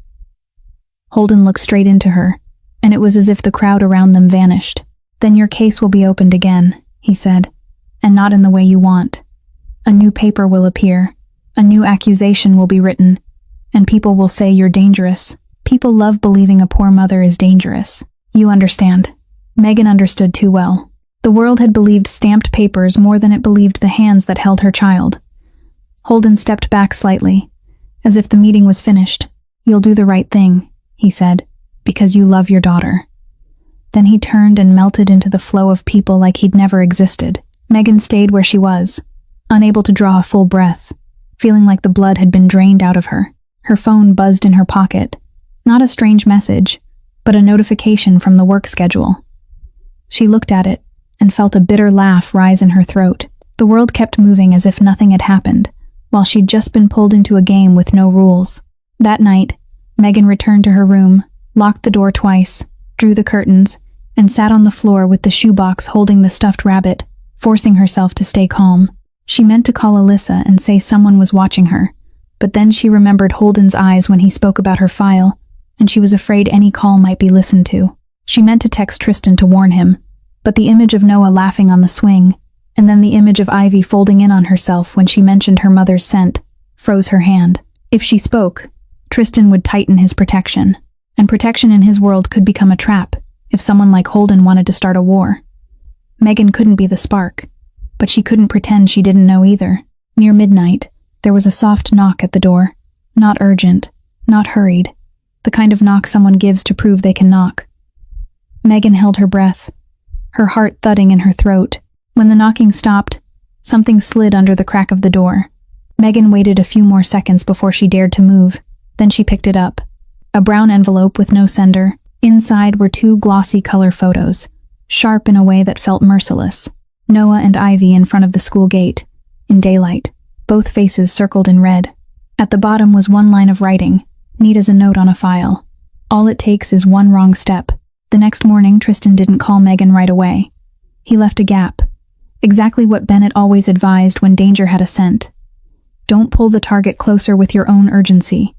S1: Holden looked straight into her, and it was as if the crowd around them vanished. Then your case will be opened again, he said, and not in the way you want. A new paper will appear, a new accusation will be written, and people will say you're dangerous. People love believing a poor mother is dangerous. You understand. Megan understood too well. The world had believed stamped papers more than it believed the hands that held her child. Holden stepped back slightly, as if the meeting was finished. You'll do the right thing, he said, because you love your daughter. Then he turned and melted into the flow of people like he'd never existed. Megan stayed where she was, unable to draw a full breath, feeling like the blood had been drained out of her. Her phone buzzed in her pocket. Not a strange message, but a notification from the work schedule. She looked at it and felt a bitter laugh rise in her throat. The world kept moving as if nothing had happened, while she'd just been pulled into a game with no rules. That night, Megan returned to her room, locked the door twice, drew the curtains, and sat on the floor with the shoebox holding the stuffed rabbit, forcing herself to stay calm. She meant to call Alyssa and say someone was watching her, but then she remembered Holden's eyes when he spoke about her file, and she was afraid any call might be listened to. She meant to text Tristan to warn him, but the image of Noah laughing on the swing, and then the image of Ivy folding in on herself when she mentioned her mother's scent, froze her hand. If she spoke, Tristan would tighten his protection, and protection in his world could become a trap if someone like Holden wanted to start a war. Megan couldn't be the spark, but she couldn't pretend she didn't know either. Near midnight, there was a soft knock at the door, not urgent, not hurried, the kind of knock someone gives to prove they can knock. Megan held her breath, her heart thudding in her throat. When the knocking stopped, something slid under the crack of the door. Megan waited a few more seconds before she dared to move, then she picked it up. A brown envelope with no sender. Inside were 2 glossy color photos, sharp in a way that felt merciless. Noah and Ivy in front of the school gate, in daylight, both faces circled in red. At the bottom was one line of writing, neat as a note on a file. All it takes is one wrong step. The next morning, Tristan didn't call Megan right away. He left a gap. Exactly what Bennett always advised when danger had a scent. Don't pull the target closer with your own urgency.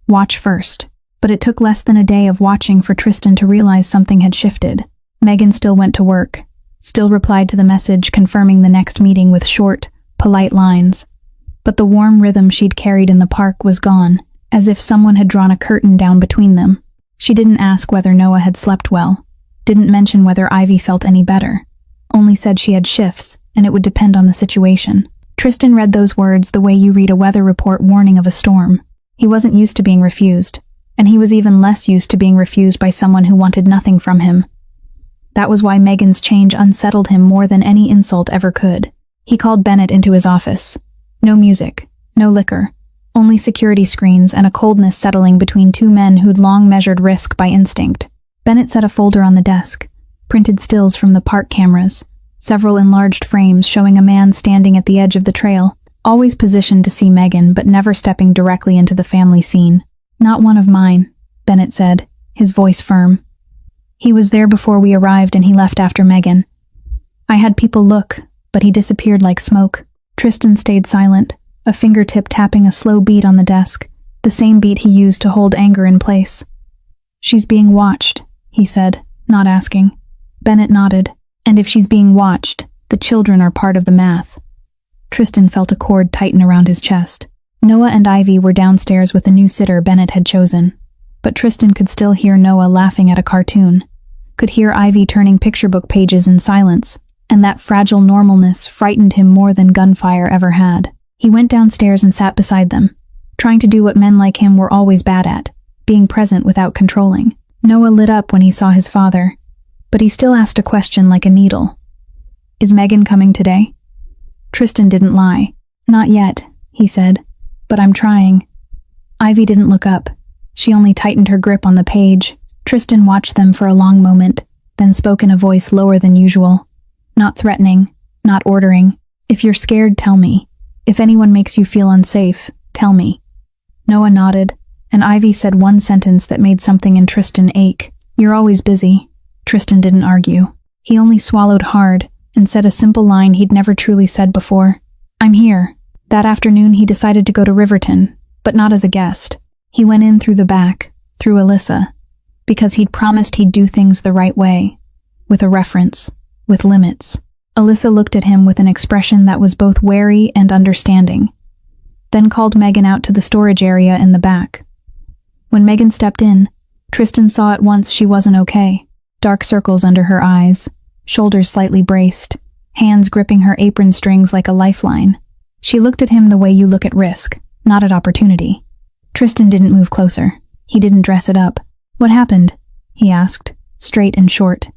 S1: Watch first. But it took less than a day of watching for Tristan to realize something had shifted. Megan still went to work, still replied to the message confirming the next meeting with short, polite lines. But the warm rhythm she'd carried in the park was gone, as if someone had drawn a curtain down between them. She didn't ask whether Noah had slept well, didn't mention whether Ivy felt any better, only said she had shifts, and it would depend on the situation. Tristan read those words the way you read a weather report warning of a storm. He wasn't used to being refused, and he was even less used to being refused by someone who wanted nothing from him. That was why Megan's change unsettled him more than any insult ever could. He called Bennett into his office. No music, no liquor, only security screens and a coldness settling between two men who'd long measured risk by instinct. Bennett set a folder on the desk, printed stills from the park cameras, several enlarged frames showing a man standing at the edge of the trail, always positioned to see Megan but never stepping directly into the family scene. Not one of mine, Bennett said, his voice firm. He was there before we arrived and he left after Megan. I had people look, but he disappeared like smoke. Tristan stayed silent, a fingertip tapping a slow beat on the desk, the same beat he used to hold anger in place. She's being watched, he said, not asking. Bennett nodded. And if she's being watched, the children are part of the math. Tristan felt a cord tighten around his chest. Noah and Ivy were downstairs with the new sitter Bennett had chosen. But Tristan could still hear Noah laughing at a cartoon, could hear Ivy turning picture book pages in silence, and that fragile normalness frightened him more than gunfire ever had. He went downstairs and sat beside them, trying to do what men like him were always bad at, being present without controlling. Noah lit up when he saw his father, but he still asked a question like a needle. Is Megan coming today? Tristan didn't lie. Not yet, he said, but I'm trying. Ivy didn't look up. She only tightened her grip on the page. Tristan watched them for a long moment, then spoke in a voice lower than usual. Not threatening, not ordering. If you're scared, tell me. If anyone makes you feel unsafe, tell me. Noah nodded, and Ivy said one sentence that made something in Tristan ache. You're always busy. Tristan didn't argue. He only swallowed hard and said a simple line he'd never truly said before. I'm here. That afternoon he decided to go to Riverton, but not as a guest. He went in through the back, through Alyssa, because he'd promised he'd do things the right way, with a reference, with limits. Alyssa looked at him with an expression that was both wary and understanding, then called Megan out to the storage area in the back. When Megan stepped in, Tristan saw at once she wasn't okay. Dark circles under her eyes, shoulders slightly braced, hands gripping her apron strings like a lifeline. She looked at him the way you look at risk, not at opportunity. Tristan didn't move closer. He didn't dress it up. What happened? He asked, straight and short.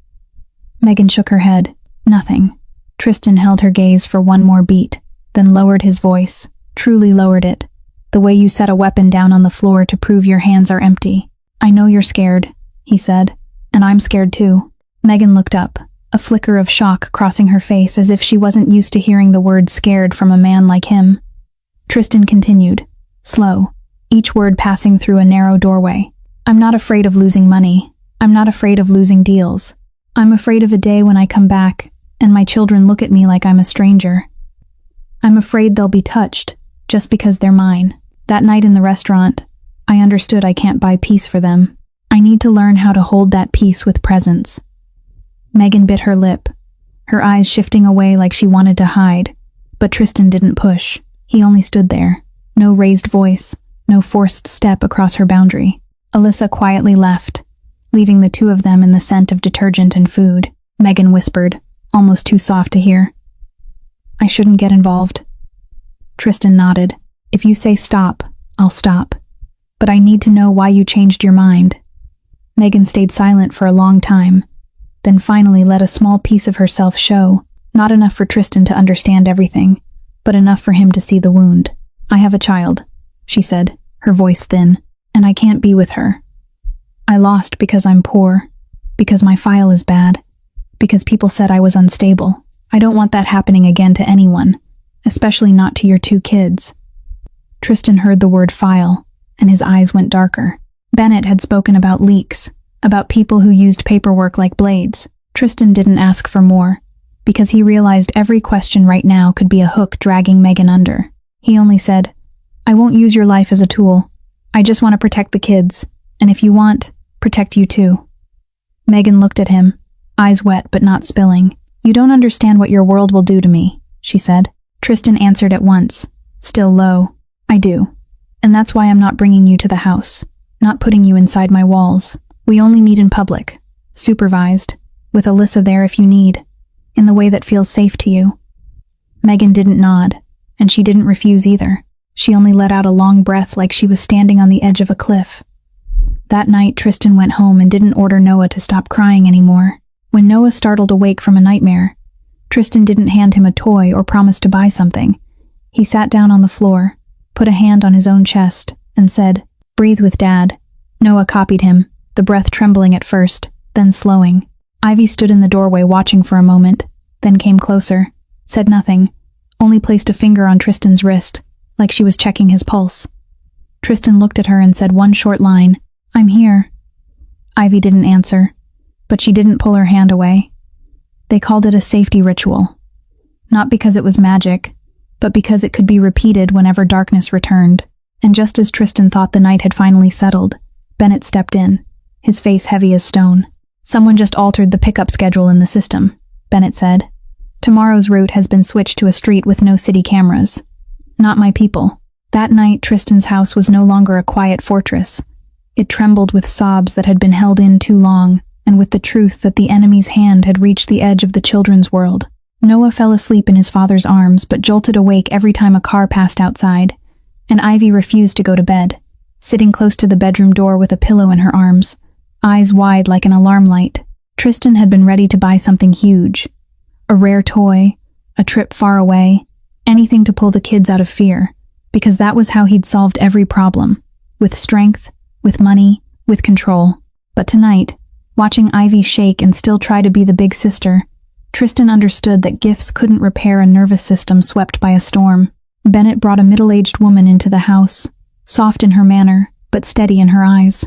S1: Megan shook her head. Nothing. Tristan held her gaze for one more beat, then lowered his voice, truly lowered it, the way you set a weapon down on the floor to prove your hands are empty. I know you're scared, he said, and I'm scared too. Megan looked up, a flicker of shock crossing her face as if she wasn't used to hearing the word scared from a man like him. Tristan continued, slow, each word passing through a narrow doorway. I'm not afraid of losing money. I'm not afraid of losing deals. I'm afraid of a day when I come back and my children look at me like I'm a stranger. I'm afraid they'll be touched just because they're mine. That night in the restaurant, I understood I can't buy peace for them. I need to learn how to hold that peace with presence. Megan bit her lip, her eyes shifting away like she wanted to hide, but Tristan didn't push. He only stood there, no raised voice, no forced step across her boundary. Alyssa quietly left, leaving the two of them in the scent of detergent and food. Megan whispered, almost too soft to hear. I shouldn't get involved. Tristan nodded. If you say stop, I'll stop. But I need to know why you changed your mind. Megan stayed silent for a long time, then finally let a small piece of herself show, not enough for Tristan to understand everything, but enough for him to see the wound. I have a child, she said, her voice thin, and I can't be with her. I lost because I'm poor, because my file is bad, because people said I was unstable. I don't want that happening again to anyone, especially not to your two kids. Tristan heard the word file, and his eyes went darker. Bennett had spoken about leaks, about people who used paperwork like blades. Tristan didn't ask for more, because he realized every question right now could be a hook dragging Megan under. He only said, "I won't use your life as a tool. I just want to protect the kids, and if you want, protect you too." Megan looked at him, eyes wet but not spilling. "You don't understand what your world will do to me," she said. Tristan answered at once, still low, "I do. And that's why I'm not bringing you to the house, not putting you inside my walls. We only meet in public, supervised, with Alyssa there if you need, in the way that feels safe to you." Megan didn't nod, and she didn't refuse either. She only let out a long breath like she was standing on the edge of a cliff. That night, Tristan went home and didn't order Noah to stop crying anymore. When Noah startled awake from a nightmare, Tristan didn't hand him a toy or promise to buy something. He sat down on the floor, put a hand on his own chest, and said, "Breathe with Dad." Noah copied him, the breath trembling at first, then slowing. Ivy stood in the doorway watching for a moment, then came closer, said nothing, only placed a finger on Tristan's wrist, like she was checking his pulse. Tristan looked at her and said one short line, "I'm here." Ivy didn't answer, but she didn't pull her hand away. They called it a safety ritual. Not because it was magic, but because it could be repeated whenever darkness returned. And just as Tristan thought the night had finally settled, Bennett stepped in, his face heavy as stone. "Someone just altered the pickup schedule in the system," Bennett said. "Tomorrow's route has been switched to a street with no city cameras. Not my people." That night, Tristan's house was no longer a quiet fortress. It trembled with sobs that had been held in too long, and with the truth that the enemy's hand had reached the edge of the children's world. Noah fell asleep in his father's arms, but jolted awake every time a car passed outside, and Ivy refused to go to bed, sitting close to the bedroom door with a pillow in her arms, eyes wide like an alarm light. Tristan had been ready to buy something huge. A rare toy, a trip far away, anything to pull the kids out of fear, because that was how he'd solved every problem, with strength, with money, with control. But tonight, watching Ivy shake and still try to be the big sister, Tristan understood that gifts couldn't repair a nervous system swept by a storm. Bennett brought a middle-aged woman into the house, soft in her manner, but steady in her eyes.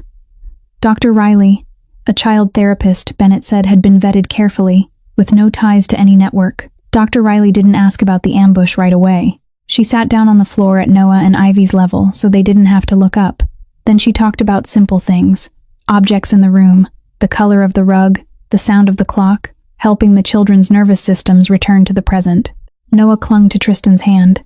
S1: Dr. Riley, a child therapist, Bennett said had been vetted carefully, with no ties to any network. Dr. Riley didn't ask about the ambush right away. She sat down on the floor at Noah and Ivy's level so they didn't have to look up. Then she talked about simple things, objects in the room, the color of the rug, the sound of the clock, helping the children's nervous systems return to the present. Noah clung to Tristan's hand.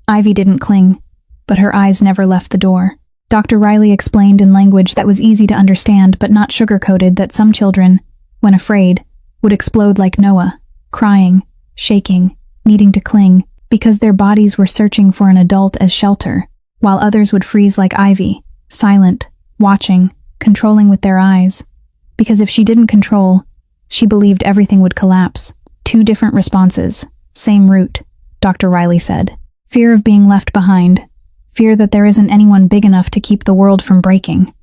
S1: Ivy didn't cling, but her eyes never left the door. Dr. Riley explained in language that was easy to understand but not sugar-coated that some children, when afraid, would explode like Noah, crying, shaking, needing to cling, because their bodies were searching for an adult as shelter, while others would freeze like Ivy, silent, watching, controlling with their eyes. Because if she didn't control, she believed everything would collapse. Two different responses, same root, Dr. Riley said. Fear of being left behind. Fear that there isn't anyone big enough to keep the world from breaking.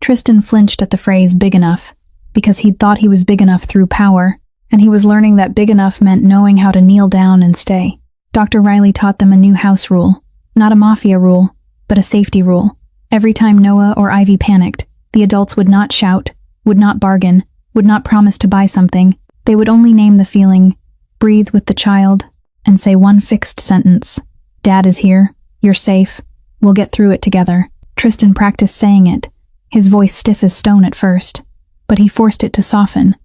S1: Tristan flinched at the phrase big enough, because he'd thought he was big enough through power, and he was learning that big enough meant knowing how to kneel down and stay. Dr. Riley taught them a new house rule, not a Mafia rule, but a safety rule. Every time Noah or Ivy panicked, the adults would not shout, would not bargain, would not promise to buy something. They would only name the feeling, breathe with the child, and say one fixed sentence. "Dad is here. You're safe. We'll get through it together." Tristan practiced saying it, his voice stiff as stone at first, but he forced it to soften,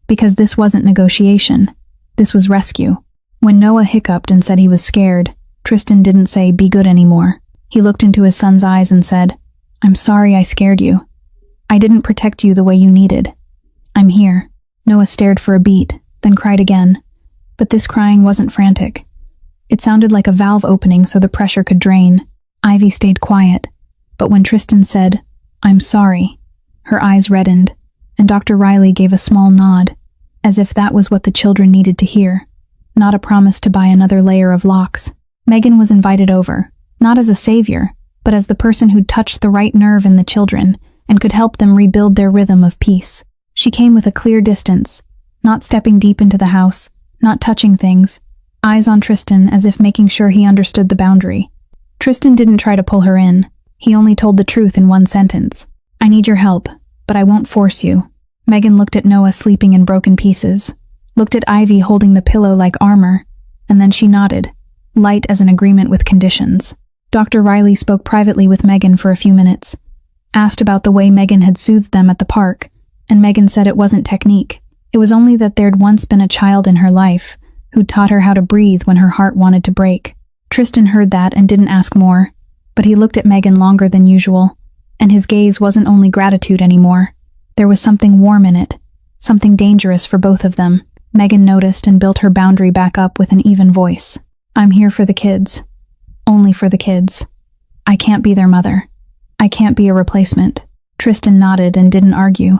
S1: because this wasn't negotiation. This was rescue. When Noah hiccuped and said he was scared, Tristan didn't say, "Be good" anymore. He looked into his son's eyes and said, "I'm sorry I scared you. I didn't protect you the way you needed. I'm here." Noah stared for a beat, then cried again. But this crying wasn't frantic. It sounded like a valve opening so the pressure could drain. Ivy stayed quiet, but when Tristan said, "I'm sorry," her eyes reddened, and Dr. Riley gave a small nod, as if that was what the children needed to hear, not a promise to buy another layer of locks. Megan was invited over, not as a savior, but as the person who'd touched the right nerve in the children and could help them rebuild their rhythm of peace. She came with a clear distance, not stepping deep into the house, not touching things, eyes on Tristan as if making sure he understood the boundary. Tristan didn't try to pull her in. He only told the truth in one sentence. I need your help, but I won't force you. Megan looked at Noah sleeping in broken pieces, looked at Ivy holding the pillow like armor, and then she nodded, light as an agreement with conditions. Dr. Riley spoke privately with Megan for a few minutes, asked about the way Megan had soothed them at the park, and Megan said it wasn't technique. It was only that there'd once been a child in her life who'd taught her how to breathe when her heart wanted to break. Tristan heard that and didn't ask more, but he looked at Megan longer than usual, and his gaze wasn't only gratitude anymore. There was something warm in it, something dangerous for both of them. Megan noticed and built her boundary back up with an even voice. I'm here for the kids. Only for the kids. I can't be their mother. I can't be a replacement. Tristan nodded and didn't argue,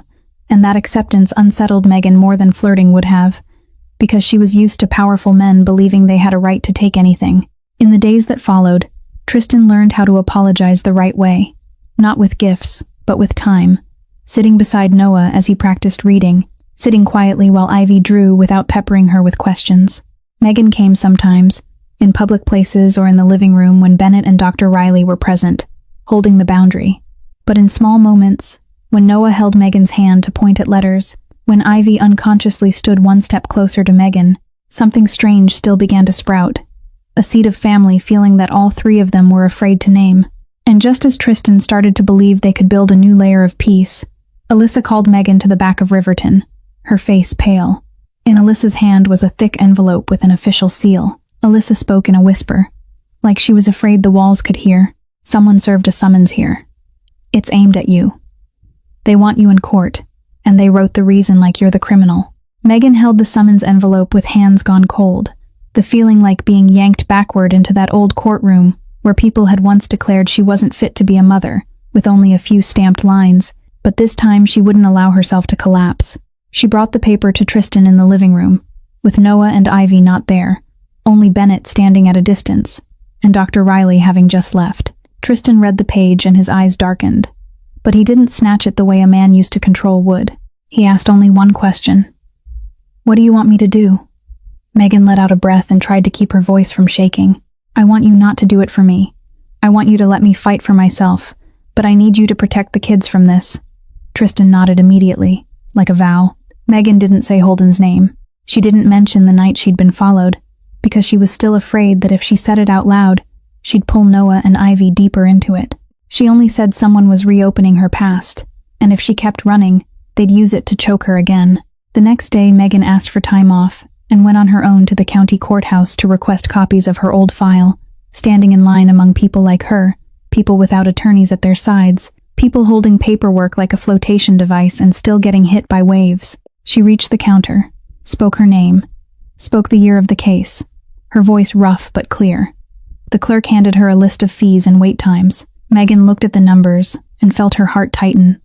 S1: and that acceptance unsettled Megan more than flirting would have, because she was used to powerful men believing they had a right to take anything. In the days that followed, Tristan learned how to apologize the right way, not with gifts, but with time, sitting beside Noah as he practiced reading, sitting quietly while Ivy drew without peppering her with questions. Megan came sometimes, in public places or in the living room when Bennett and Dr. Riley were present, holding the boundary. But in small moments, when Noah held Megan's hand to point at letters, when Ivy unconsciously stood one step closer to Megan, something strange still began to sprout. A seed of family feeling that all three of them were afraid to name. And just as Tristan started to believe they could build a new layer of peace, Alyssa called Megan to the back of Riverton, her face pale. In Alyssa's hand was a thick envelope with an official seal. Alyssa spoke in a whisper, like she was afraid the walls could hear. Someone served a summons here. It's aimed at you. They want you in court, and they wrote the reason like you're the criminal. Megan held the summons envelope with hands gone cold, the feeling like being yanked backward into that old courtroom where people had once declared she wasn't fit to be a mother, with only a few stamped lines, but this time she wouldn't allow herself to collapse. She brought the paper to Tristan in the living room, with Noah and Ivy not there, only Bennett standing at a distance, and Dr. Riley having just left. Tristan read the page and his eyes darkened, but he didn't snatch it the way a man used to control would. He asked only one question. What do you want me to do? Megan let out a breath and tried to keep her voice from shaking. I want you not to do it for me. I want you to let me fight for myself, but I need you to protect the kids from this. Tristan nodded immediately, like a vow. Megan didn't say Holden's name. She didn't mention the night she'd been followed, because she was still afraid that if she said it out loud, she'd pull Noah and Ivy deeper into it. She only said someone was reopening her past, and if she kept running, they'd use it to choke her again. The next day, Megan asked for time off and went on her own to the county courthouse to request copies of her old file, standing in line among people like her, people without attorneys at their sides, people holding paperwork like a flotation device and still getting hit by waves. She reached the counter, spoke her name, spoke the year of the case, her voice rough but clear. The clerk handed her a list of fees and wait times. Megan looked at the numbers and felt her heart tighten,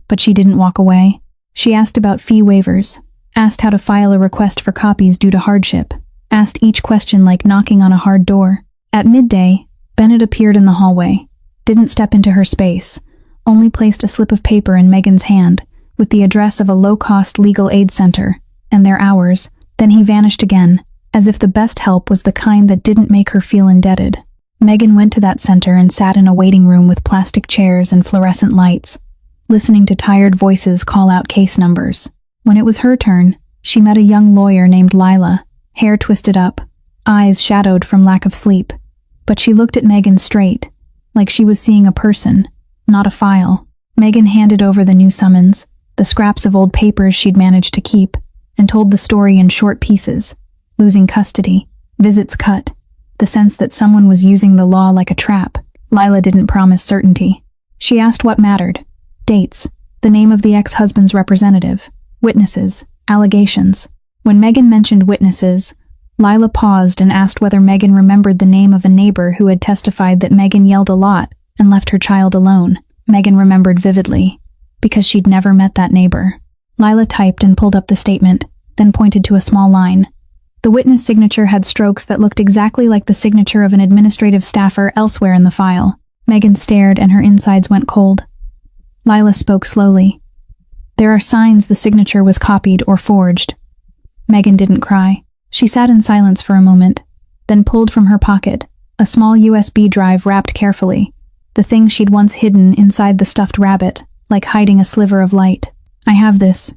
S1: but she didn't walk away. She asked about fee waivers, asked how to file a request for copies due to hardship, asked each question like knocking on a hard door. At midday, Bennett appeared in the hallway, didn't step into her space, only placed a slip of paper in Megan's hand with the address of a low-cost legal aid center and their hours. Then he vanished again, as if the best help was the kind that didn't make her feel indebted. Megan went to that center and sat in a waiting room with plastic chairs and fluorescent lights, listening to tired voices call out case numbers. When it was her turn, she met a young lawyer named Lila, hair twisted up, eyes shadowed from lack of sleep. But she looked at Megan straight, like she was seeing a person, not a file. Megan handed over the new summons, the scraps of old papers she'd managed to keep, and told the story in short pieces. Losing custody, visits cut, the sense that someone was using the law like a trap. Lila didn't promise certainty. She asked what mattered. Dates, the name of the ex-husband's representative, witnesses, allegations. When Megan mentioned witnesses, Lila paused and asked whether Megan remembered the name of a neighbor who had testified that Megan yelled a lot and left her child alone. Megan remembered vividly, because she'd never met that neighbor. Lila typed and pulled up the statement, then pointed to a small line. The witness signature had strokes that looked exactly like the signature of an administrative staffer elsewhere in the file. Megan stared and her insides went cold. Lila spoke slowly. There are signs the signature was copied or forged. Megan didn't cry. She sat in silence for a moment, then pulled from her pocket a small USB drive wrapped carefully, the thing she'd once hidden inside the stuffed rabbit, like hiding a sliver of light. "I have this,"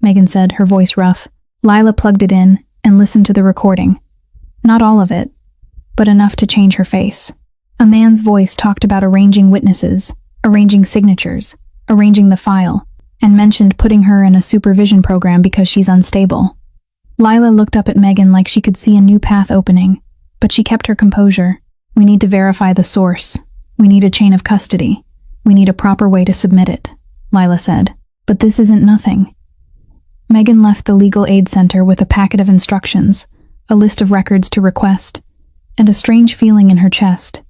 S1: Megan said, her voice rough. Lila plugged it in and listened to the recording. Not all of it, but enough to change her face. A man's voice talked about arranging witnesses, arranging signatures, arranging the file, and mentioned putting her in a supervision program because she's unstable. Lila looked up at Megan like she could see a new path opening, but she kept her composure. "We need to verify the source. We need a chain of custody. We need a proper way to submit it," Lila said. "But this isn't nothing." Megan left the legal aid center with a packet of instructions, a list of records to request, and a strange feeling in her chest.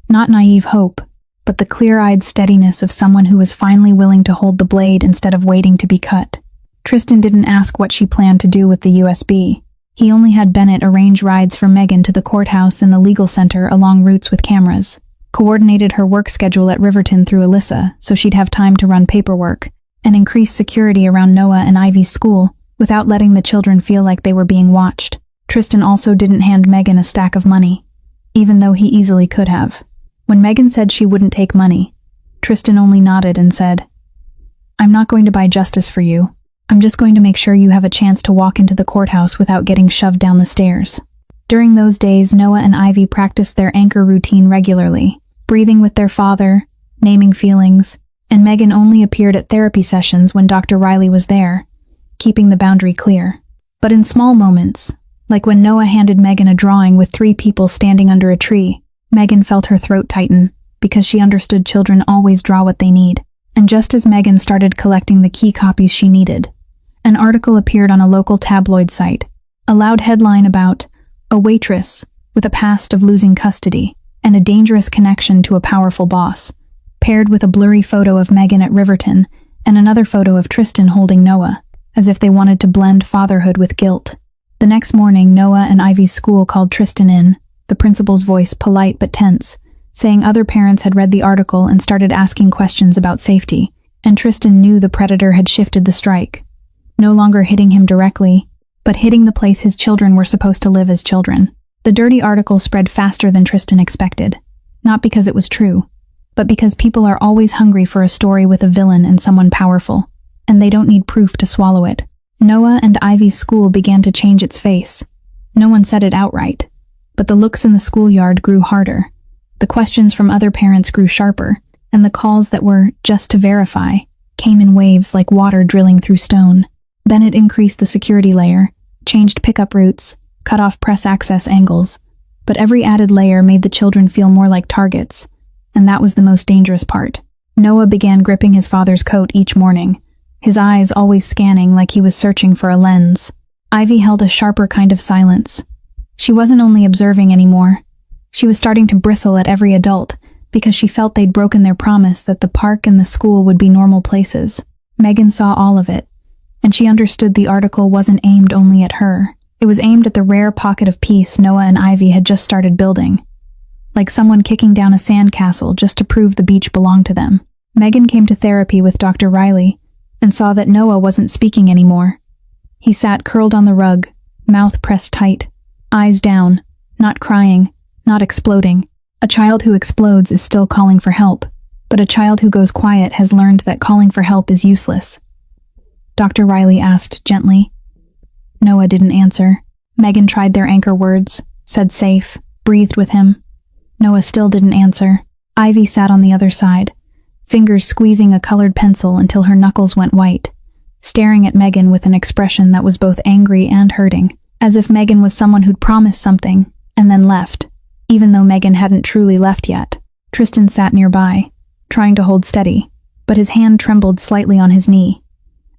S1: Not naive hope, but the clear-eyed steadiness of someone who was finally willing to hold the blade instead of waiting to be cut. Tristan didn't ask what she planned to do with the USB. He only had Bennett arrange rides for Megan to the courthouse and the legal center along routes with cameras, coordinated her work schedule at Riverton through Alyssa so she'd have time to run paperwork, and increase security around Noah and Ivy's school without letting the children feel like they were being watched. Tristan also didn't hand Megan a stack of money, even though he easily could have. When Megan said she wouldn't take money, Tristan only nodded and said, "I'm not going to buy justice for you. I'm just going to make sure you have a chance to walk into the courthouse without getting shoved down the stairs." During those days, Noah and Ivy practiced their anchor routine regularly, breathing with their father, naming feelings, and Megan only appeared at therapy sessions when Dr. Riley was there, keeping the boundary clear. But in small moments, like when Noah handed Megan a drawing with 3 people standing under a tree, Megan felt her throat tighten, because she understood children always draw what they need. And just as Megan started collecting the key copies she needed, an article appeared on a local tabloid site, a loud headline about a waitress with a past of losing custody and a dangerous connection to a powerful boss, paired with a blurry photo of Megan at Riverton and another photo of Tristan holding Noah, as if they wanted to blend fatherhood with guilt. The next morning, Noah and Ivy's school called Tristan in, the principal's voice polite but tense, saying other parents had read the article and started asking questions about safety, and Tristan knew the predator had shifted the strike, no longer hitting him directly, but hitting the place his children were supposed to live as children. The dirty article spread faster than Tristan expected, not because it was true, but because people are always hungry for a story with a villain and someone powerful, and they don't need proof to swallow it. Noah and Ivy's school began to change its face. No one said it outright, but the looks in the schoolyard grew harder. The questions from other parents grew sharper, and the calls that were just to verify came in waves like water drilling through stone. Bennett increased the security layer, changed pickup routes, cut off press access angles, but every added layer made the children feel more like targets, and that was the most dangerous part. Noah began gripping his father's coat each morning, his eyes always scanning like he was searching for a lens. Ivy held a sharper kind of silence. She wasn't only observing anymore. She was starting to bristle at every adult because she felt they'd broken their promise that the park and the school would be normal places. Megan saw all of it, and she understood the article wasn't aimed only at her. It was aimed at the rare pocket of peace Noah and Ivy had just started building, like someone kicking down a sandcastle just to prove the beach belonged to them. Megan came to therapy with Dr. Riley and saw that Noah wasn't speaking anymore. He sat curled on the rug, mouth pressed tight, eyes down, not crying, not exploding. A child who explodes is still calling for help, but a child who goes quiet has learned that calling for help is useless. Dr. Riley asked gently. Noah didn't answer. Megan tried their anchor words, said safe, breathed with him. Noah still didn't answer. Ivy sat on the other side, fingers squeezing a colored pencil until her knuckles went white, staring at Megan with an expression that was both angry and hurting, as if Megan was someone who'd promised something and then left, even though Megan hadn't truly left yet. Tristan sat nearby, trying to hold steady, but his hand trembled slightly on his knee,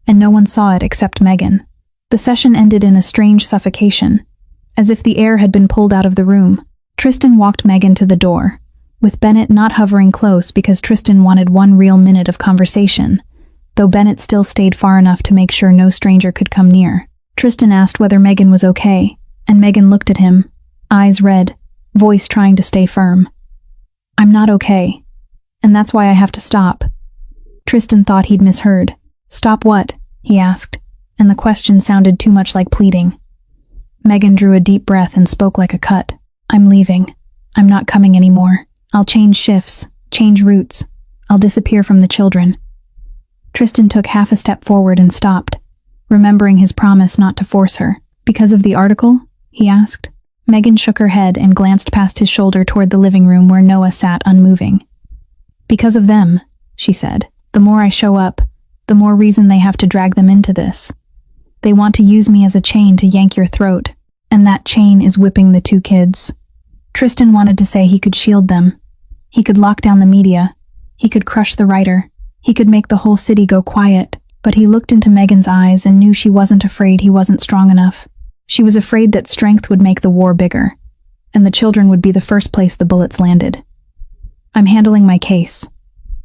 S1: and no one saw it except Megan. The session ended in a strange suffocation, as if the air had been pulled out of the room. Tristan walked Megan to the door, with Bennett not hovering close because Tristan wanted 1 real minute of conversation, though Bennett still stayed far enough to make sure no stranger could come near. Tristan asked whether Megan was okay, and Megan looked at him, eyes red, voice trying to stay firm. "I'm not okay, and that's why I have to stop." Tristan thought he'd misheard. "Stop what?" he asked, and the question sounded too much like pleading. Megan drew a deep breath and spoke like a cut. "I'm leaving. I'm not coming anymore. I'll change shifts, Change routes. I'll disappear from the children. Tristan took half a step forward and stopped, remembering his promise not to force her. Because of the article? He asked. Megan shook her head and glanced past his shoulder toward the living room where Noah sat unmoving. Because of them, she said. The more I show up, the more reason they have to drag them into this. They want to use me as a chain to yank your throat, and that chain is whipping the two kids. Tristan wanted to say he could shield them. He could lock down the media. He could crush the writer. He could make the whole city go quiet, but he looked into Megan's eyes and knew she wasn't afraid he wasn't strong enough. She was afraid that strength would make the war bigger, and the children would be the first place the bullets landed. I'm handling my case,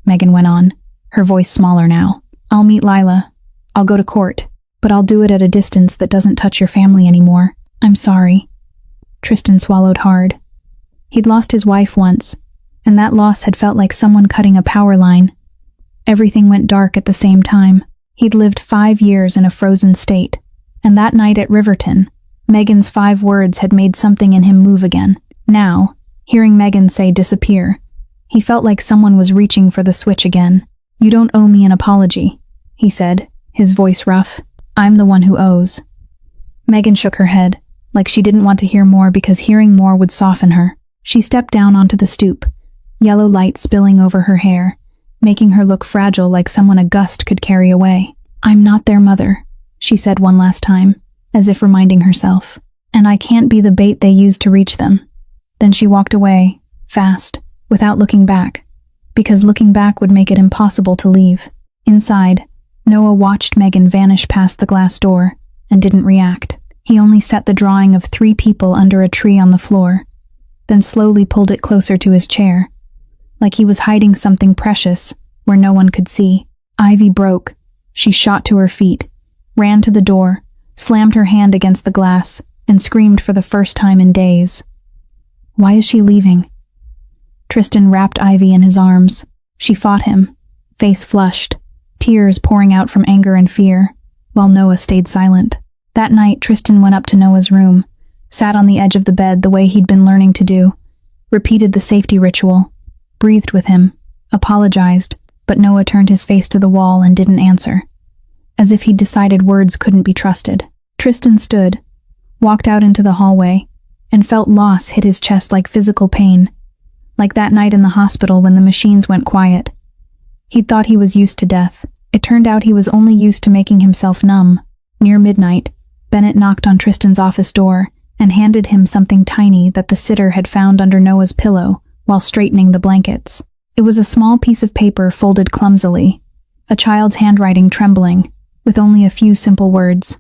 S1: Megan went on, her voice smaller now. I'll meet Lila. I'll go to court, but I'll do it at a distance that doesn't touch your family anymore. I'm sorry. Tristan swallowed hard. He'd lost his wife once, and that loss had felt like someone cutting a power line. Everything went dark at the same time. He'd lived 5 years in a frozen state, and that night at Riverton, Megan's 5 words had made something in him move again. Now, hearing Megan say disappear, he felt like someone was reaching for the switch again. You don't owe me an apology, he said, his voice rough. I'm the one who owes. Megan shook her head, like she didn't want to hear more because hearing more would soften her. She stepped down onto the stoop, yellow light spilling over her hair, making her look fragile like someone a gust could carry away. I'm not their mother, she said one last time, as if reminding herself. And I can't be the bait they use to reach them. Then she walked away, fast, without looking back, because looking back would make it impossible to leave. Inside, Noah watched Megan vanish past the glass door and didn't react. He only set the drawing of 3 people under a tree on the floor, then slowly pulled it closer to his chair, like he was hiding something precious where no one could see. Ivy broke. She shot to her feet, ran to the door, slammed her hand against the glass, and screamed for the first time in days. Why is she leaving? Tristan wrapped Ivy in his arms. She fought him, face flushed, tears pouring out from anger and fear, while Noah stayed silent. That night, Tristan went up to Noah's room, sat on the edge of the bed the way he'd been learning to do, repeated the safety ritual, breathed with him, apologized, but Noah turned his face to the wall and didn't answer, as if he'd decided words couldn't be trusted. Tristan stood, walked out into the hallway, and felt loss hit his chest like physical pain, like that night in the hospital when the machines went quiet. He'd thought he was used to death. It turned out he was only used to making himself numb. Near midnight, Bennett knocked on Tristan's office door and handed him something tiny that the sitter had found under Noah's pillow while straightening the blankets. It was a small piece of paper folded clumsily, a child's handwriting trembling, with only a few simple words.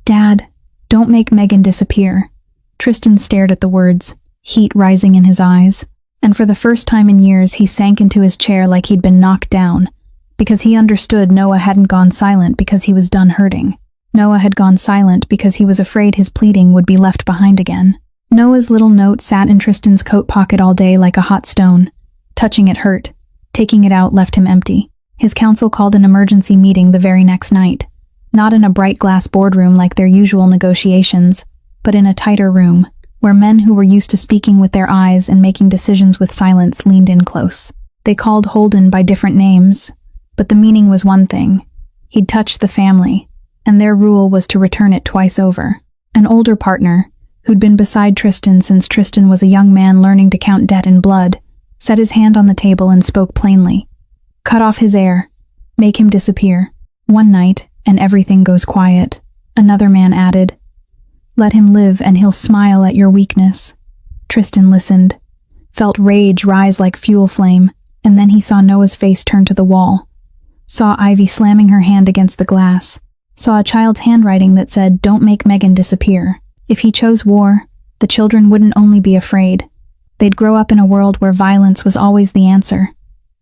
S1: Dad, don't make Megan disappear. Tristan stared at the words, heat rising in his eyes, and for the first time in years he sank into his chair like he'd been knocked down, because he understood Noah hadn't gone silent because he was done hurting. Noah had gone silent because he was afraid his pleading would be left behind again. Noah's little note sat in Tristan's coat pocket all day like a hot stone. Touching it hurt. Taking it out left him empty. His counsel called an emergency meeting the very next night. Not in a bright glass boardroom like their usual negotiations, but in a tighter room, where men who were used to speaking with their eyes and making decisions with silence leaned in close. They called Holden by different names, but the meaning was one thing. He'd touched the family, and their rule was to return it twice over. An older partner, who'd been beside Tristan since Tristan was a young man learning to count debt in blood, set his hand on the table and spoke plainly. Cut off his heir. Make him disappear. One night, and everything goes quiet. Another man added, let him live and he'll smile at your weakness. Tristan listened, felt rage rise like fuel flame, and then he saw Noah's face turn to the wall. Saw Ivy slamming her hand against the glass. Saw a child's handwriting that said, don't make Megan disappear. If he chose war, the children wouldn't only be afraid. They'd grow up in a world where violence was always the answer.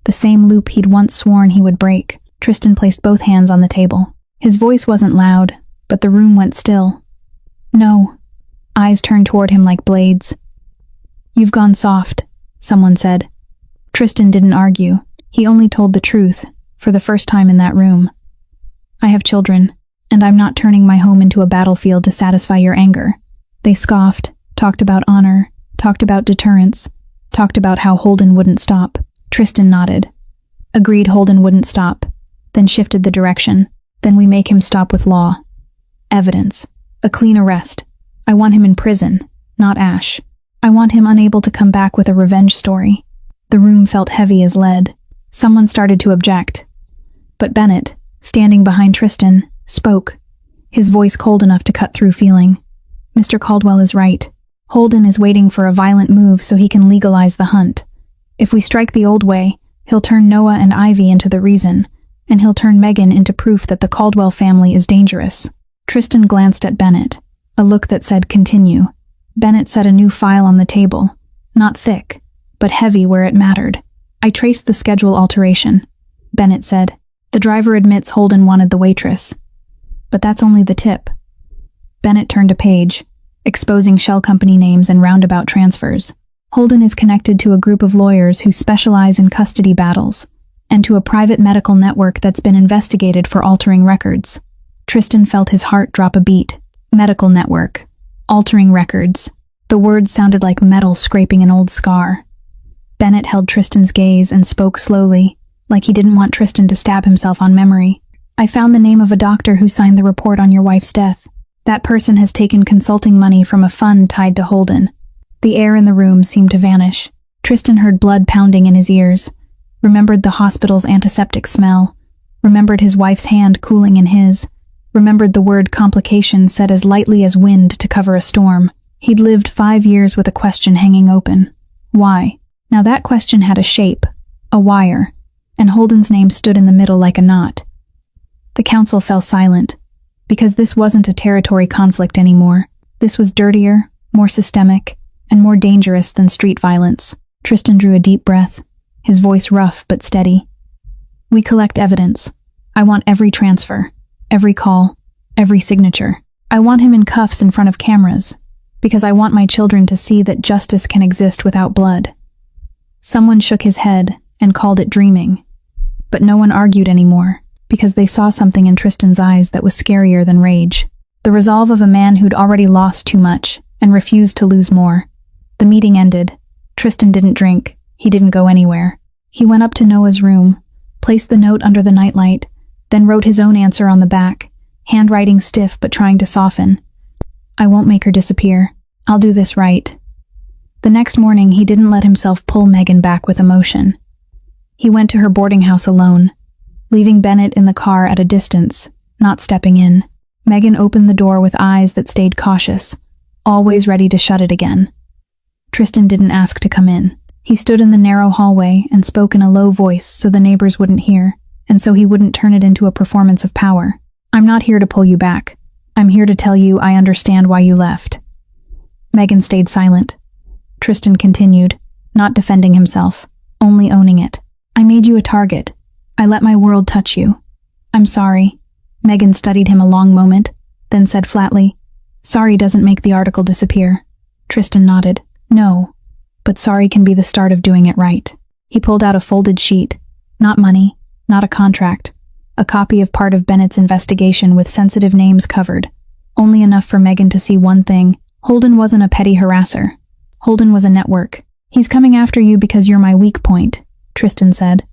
S1: The same loop he'd once sworn he would break. Tristan placed both hands on the table. His voice wasn't loud, but the room went still. No. Eyes turned toward him like blades. You've gone soft, someone said. Tristan didn't argue. He only told the truth, for the first time in that room. I have children, and I'm not turning my home into a battlefield to satisfy your anger. They scoffed, talked about honor, talked about deterrence, talked about how Holden wouldn't stop. Tristan nodded. Agreed. Holden wouldn't stop, then shifted the direction. Then we make him stop with law. Evidence. A clean arrest. I want him in prison, not Ash. I want him unable to come back with a revenge story. The room felt heavy as lead. Someone started to object. But Bennett, standing behind Tristan, spoke, his voice cold enough to cut through feeling. Mr. Caldwell is right. Holden is waiting for a violent move so he can legalize the hunt. If we strike the old way, he'll turn Noah and Ivy into the reason, and he'll turn Megan into proof that the Caldwell family is dangerous. Tristan glanced at Bennett, a look that said continue. Bennett set a new file on the table, not thick, but heavy where it mattered. I traced the schedule alteration, Bennett said. The driver admits Holden wanted the waitress. But that's only the tip. Bennett turned a page, exposing shell company names and roundabout transfers. Holden is connected to a group of lawyers who specialize in custody battles, and to a private medical network that's been investigated for altering records. Tristan felt his heart drop a beat. Medical network. Altering records. The words sounded like metal scraping an old scar. Bennett held Tristan's gaze and spoke slowly, like he didn't want Tristan to stab himself on memory. I found the name of a doctor who signed the report on your wife's death. That person has taken consulting money from a fund tied to Holden. The air in the room seemed to vanish. Tristan heard blood pounding in his ears, remembered the hospital's antiseptic smell, remembered his wife's hand cooling in his, remembered the word complication said as lightly as wind to cover a storm. He'd lived 5 years with a question hanging open. Why? Now that question had a shape, a wire, and Holden's name stood in the middle like a knot. The council fell silent, because this wasn't a territory conflict anymore. This was dirtier, more systemic, and more dangerous than street violence. Tristan drew a deep breath, his voice rough but steady. We collect evidence. I want every transfer, every call, every signature. I want him in cuffs in front of cameras, because I want my children to see that justice can exist without blood. Someone shook his head and called it dreaming, but no one argued anymore, because they saw something in Tristan's eyes that was scarier than rage. The resolve of a man who'd already lost too much and refused to lose more. The meeting ended. Tristan didn't drink. He didn't go anywhere. He went up to Noah's room, placed the note under the nightlight, then wrote his own answer on the back, handwriting stiff but trying to soften. I won't make her disappear. I'll do this right. The next morning, he didn't let himself pull Megan back with emotion. He went to her boarding house alone, leaving Bennett in the car at a distance, not stepping in. Megan opened the door with eyes that stayed cautious, always ready to shut it again. Tristan didn't ask to come in. He stood in the narrow hallway and spoke in a low voice so the neighbors wouldn't hear, and so he wouldn't turn it into a performance of power. I'm not here to pull you back. I'm here to tell you I understand why you left. Megan stayed silent. Tristan continued, not defending himself, only owning it. I made you a target. I let my world touch you. I'm sorry. Megan studied him a long moment, then said flatly, Sorry doesn't make the article disappear. Tristan nodded. No, but sorry can be the start of doing it right. He pulled out a folded sheet. Not money, not a contract. A copy of part of Bennett's investigation with sensitive names covered. Only enough for Megan to see one thing. Holden wasn't a petty harasser. Holden was a network. He's coming after you because you're my weak point, Tristan said.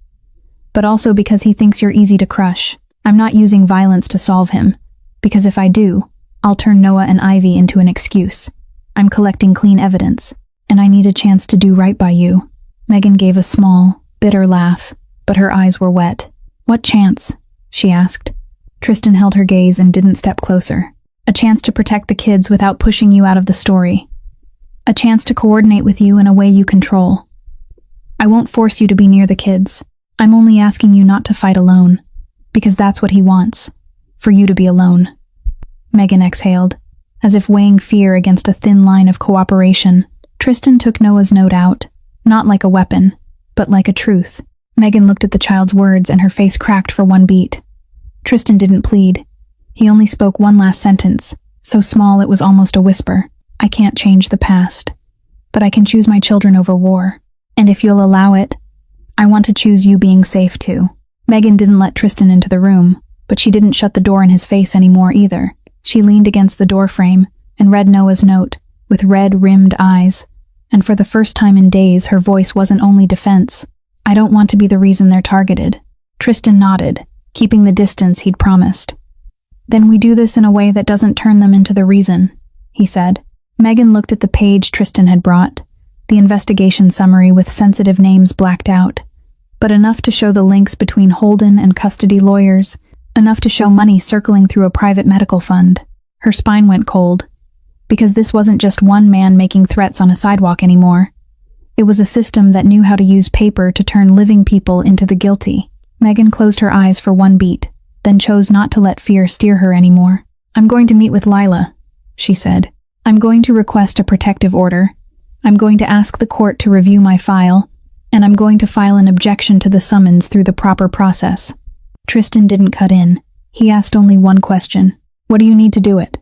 S1: But also because he thinks you're easy to crush. I'm not using violence to solve him, because if I do, I'll turn Noah and Ivy into an excuse. I'm collecting clean evidence, and I need a chance to do right by you. Megan gave a small, bitter laugh, but her eyes were wet. What chance? She asked. Tristan held her gaze and didn't step closer. A chance to protect the kids without pushing you out of the story. A chance to coordinate with you in a way you control. I won't force you to be near the kids. I'm only asking you not to fight alone, because that's what he wants, for you to be alone. Megan exhaled, as if weighing fear against a thin line of cooperation. Tristan took Noah's note out, not like a weapon, but like a truth. Megan looked at the child's words and her face cracked for one beat. Tristan didn't plead. He only spoke one last sentence, so small it was almost a whisper. I can't change the past, but I can choose my children over war. And if you'll allow it, I want to choose you being safe too. Megan didn't let Tristan into the room, but she didn't shut the door in his face anymore either. She leaned against the doorframe and read Noah's note with red-rimmed eyes, and for the first time in days her voice wasn't only defense. I don't want to be the reason they're targeted. Tristan nodded, keeping the distance he'd promised. Then we do this in a way that doesn't turn them into the reason, he said. Megan looked at the page Tristan had brought, the investigation summary with sensitive names blacked out, but enough to show the links between Holden and custody lawyers, enough to show money circling through a private medical fund. Her spine went cold, because this wasn't just one man making threats on a sidewalk anymore. It was a system that knew how to use paper to turn living people into the guilty. Megan closed her eyes for one beat, then chose not to let fear steer her anymore. I'm going to meet with Lila, she said. I'm going to request a protective order. I'm going to ask the court to review my file, and I'm going to file an objection to the summons through the proper process. Tristan didn't cut in. He asked only one question. What do you need to do it?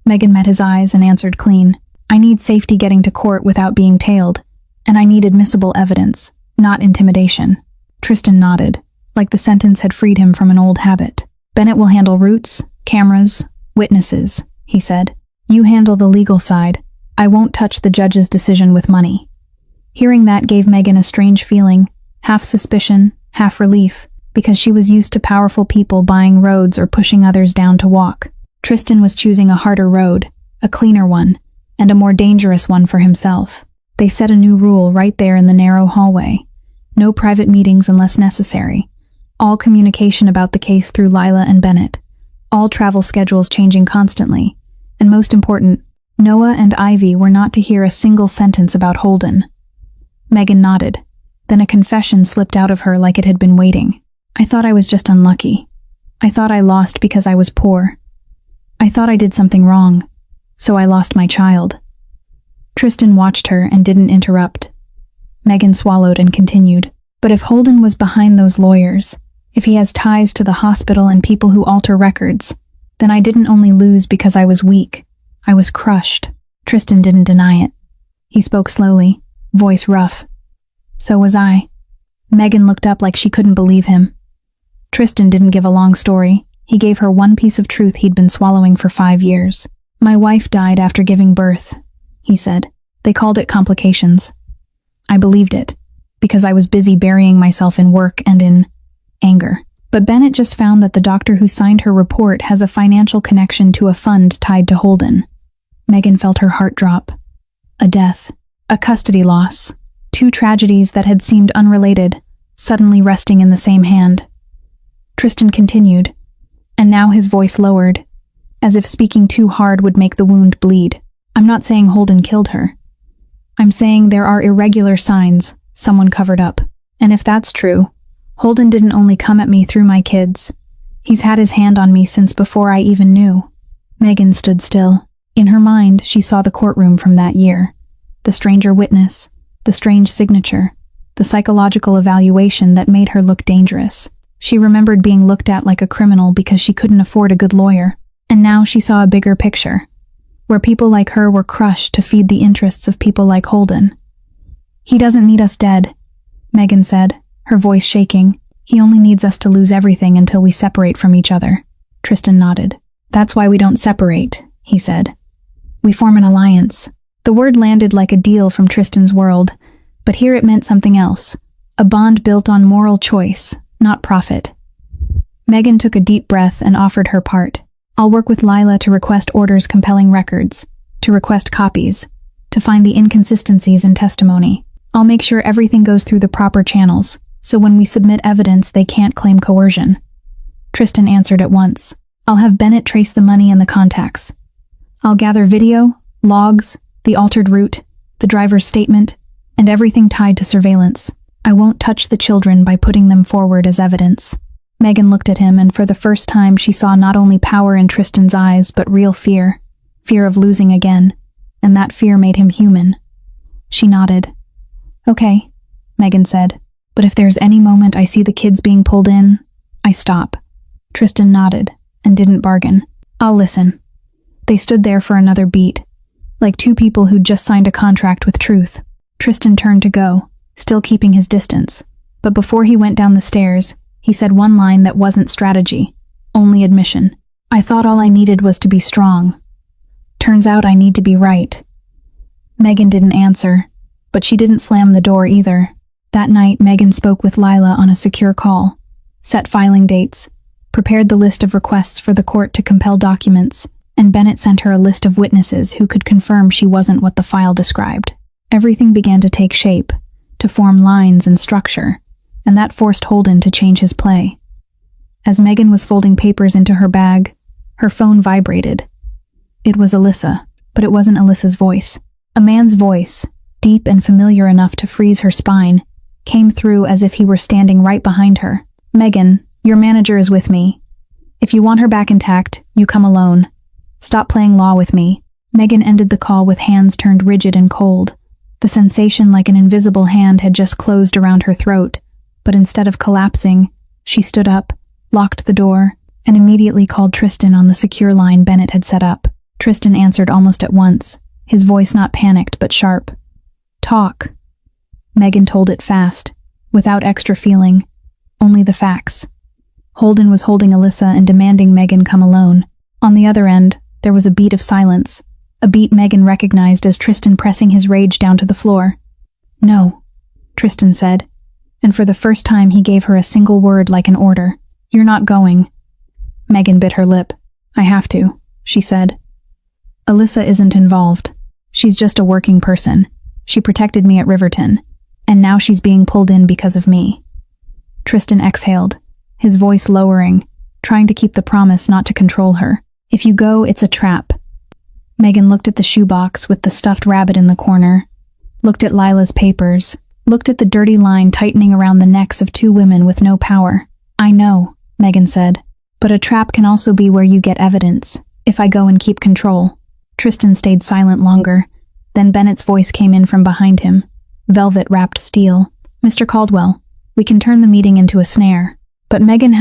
S1: Megan met his eyes and answered clean. I need safety getting to court without being tailed, and I need admissible evidence, not intimidation. Tristan nodded, like the sentence had freed him from an old habit. Bennett will handle routes, cameras, witnesses, he said. You handle the legal side. I won't touch the judge's decision with money. Hearing that gave Megan a strange feeling, half suspicion, half relief, because she was used to powerful people buying roads or pushing others down to walk. Tristan was choosing a harder road, a cleaner one, and a more dangerous one for himself. They set a new rule right there in the narrow hallway. No private meetings unless necessary. All communication about the case through Lila and Bennett. All travel schedules changing constantly. And most important, Noah and Ivy were not to hear a single sentence about Holden. Megan nodded. Then a confession slipped out of her like it had been waiting. I thought I was just unlucky. I thought I lost because I was poor. I thought I did something wrong, so I lost my child. Tristan watched her and didn't interrupt. Megan swallowed and continued. But if Holden was behind those lawyers, if he has ties to the hospital and people who alter records, then I didn't only lose because I was weak. I was crushed. Tristan didn't deny it. He spoke slowly, voice rough. So was I. Megan looked up like she couldn't believe him. Tristan didn't give a long story. He gave her one piece of truth he'd been swallowing for 5 years. My wife died after giving birth, he said. They called it complications. I believed it, because I was busy burying myself in work and in anger. But Bennett just found that the doctor who signed her report has a financial connection to a fund tied to Holden. Megan felt her heart drop. A death, a custody loss, 2 tragedies that had seemed unrelated, suddenly resting in the same hand. Tristan continued, and now his voice lowered, as if speaking too hard would make the wound bleed. I'm not saying Holden killed her. I'm saying there are irregular signs someone covered up. And if that's true, Holden didn't only come at me through my kids. He's had his hand on me since before I even knew. Megan stood still. In her mind, she saw the courtroom from that year. The stranger witness, the strange signature, the psychological evaluation that made her look dangerous. She remembered being looked at like a criminal because she couldn't afford a good lawyer. And now she saw a bigger picture, where people like her were crushed to feed the interests of people like Holden. He doesn't need us dead, Megan said, her voice shaking. He only needs us to lose everything until we separate from each other. Tristan nodded. That's why we don't separate, he said. We form an alliance. The word landed like a deal from Tristan's world, but here it meant something else. A bond built on moral choice, not profit. Megan took a deep breath and offered her part. I'll work with Lila to request orders compelling records, to request copies, to find the inconsistencies in testimony. I'll make sure everything goes through the proper channels, so when we submit evidence they can't claim coercion. Tristan answered at once. I'll have Bennett trace the money and the contacts. I'll gather video, logs, the altered route, the driver's statement, and everything tied to surveillance. I won't touch the children by putting them forward as evidence. Megan looked at him, and for the first time she saw not only power in Tristan's eyes, but real fear. Fear of losing again, and that fear made him human. She nodded. Okay, Megan said, but if there's any moment I see the kids being pulled in, I stop. Tristan nodded, and didn't bargain. I'll listen. They stood there for another beat, like 2 people who'd just signed a contract with truth. Tristan turned to go, still keeping his distance, but before he went down the stairs, he said one line that wasn't strategy, only admission. I thought all I needed was to be strong. Turns out I need to be right. Megan didn't answer, but she didn't slam the door either. That night, Megan spoke with Lila on a secure call, set filing dates, prepared the list of requests for the court to compel documents, and Bennett sent her a list of witnesses who could confirm she wasn't what the file described. Everything began to take shape, to form lines and structure, and that forced Holden to change his play. As Megan was folding papers into her bag, her phone vibrated. It was Alyssa, but it wasn't Alyssa's voice. A man's voice, deep and familiar enough to freeze her spine, came through as if he were standing right behind her. "Megan, your manager is with me. If you want her back intact, you come alone. Stop playing law with me." Megan ended the call with hands turned rigid and cold. The sensation like an invisible hand had just closed around her throat, but instead of collapsing, she stood up, locked the door, and immediately called Tristan on the secure line Bennett had set up. Tristan answered almost at once, his voice not panicked but sharp. "Talk." Megan told it fast, without extra feeling, only the facts. Holden was holding Alyssa and demanding Megan come alone. On the other end, there was a beat of silence, a beat Megan recognized as Tristan pressing his rage down to the floor. "No," Tristan said, and for the first time he gave her a single word like an order. "You're not going." Megan bit her lip. "I have to," she said. "Alyssa isn't involved. She's just a working person. She protected me at Riverton, and now she's being pulled in because of me." Tristan exhaled, his voice lowering, trying to keep the promise not to control her. "If you go, it's a trap." Megan looked at the shoebox with the stuffed rabbit in the corner, looked at Lila's papers, looked at the dirty line tightening around the necks of two women with no power. "I know," Megan said, "but a trap can also be where you get evidence, if I go and keep control." Tristan stayed silent longer, then Bennett's voice came in from behind him, velvet-wrapped steel. "Mr. Caldwell, we can turn the meeting into a snare, but Megan has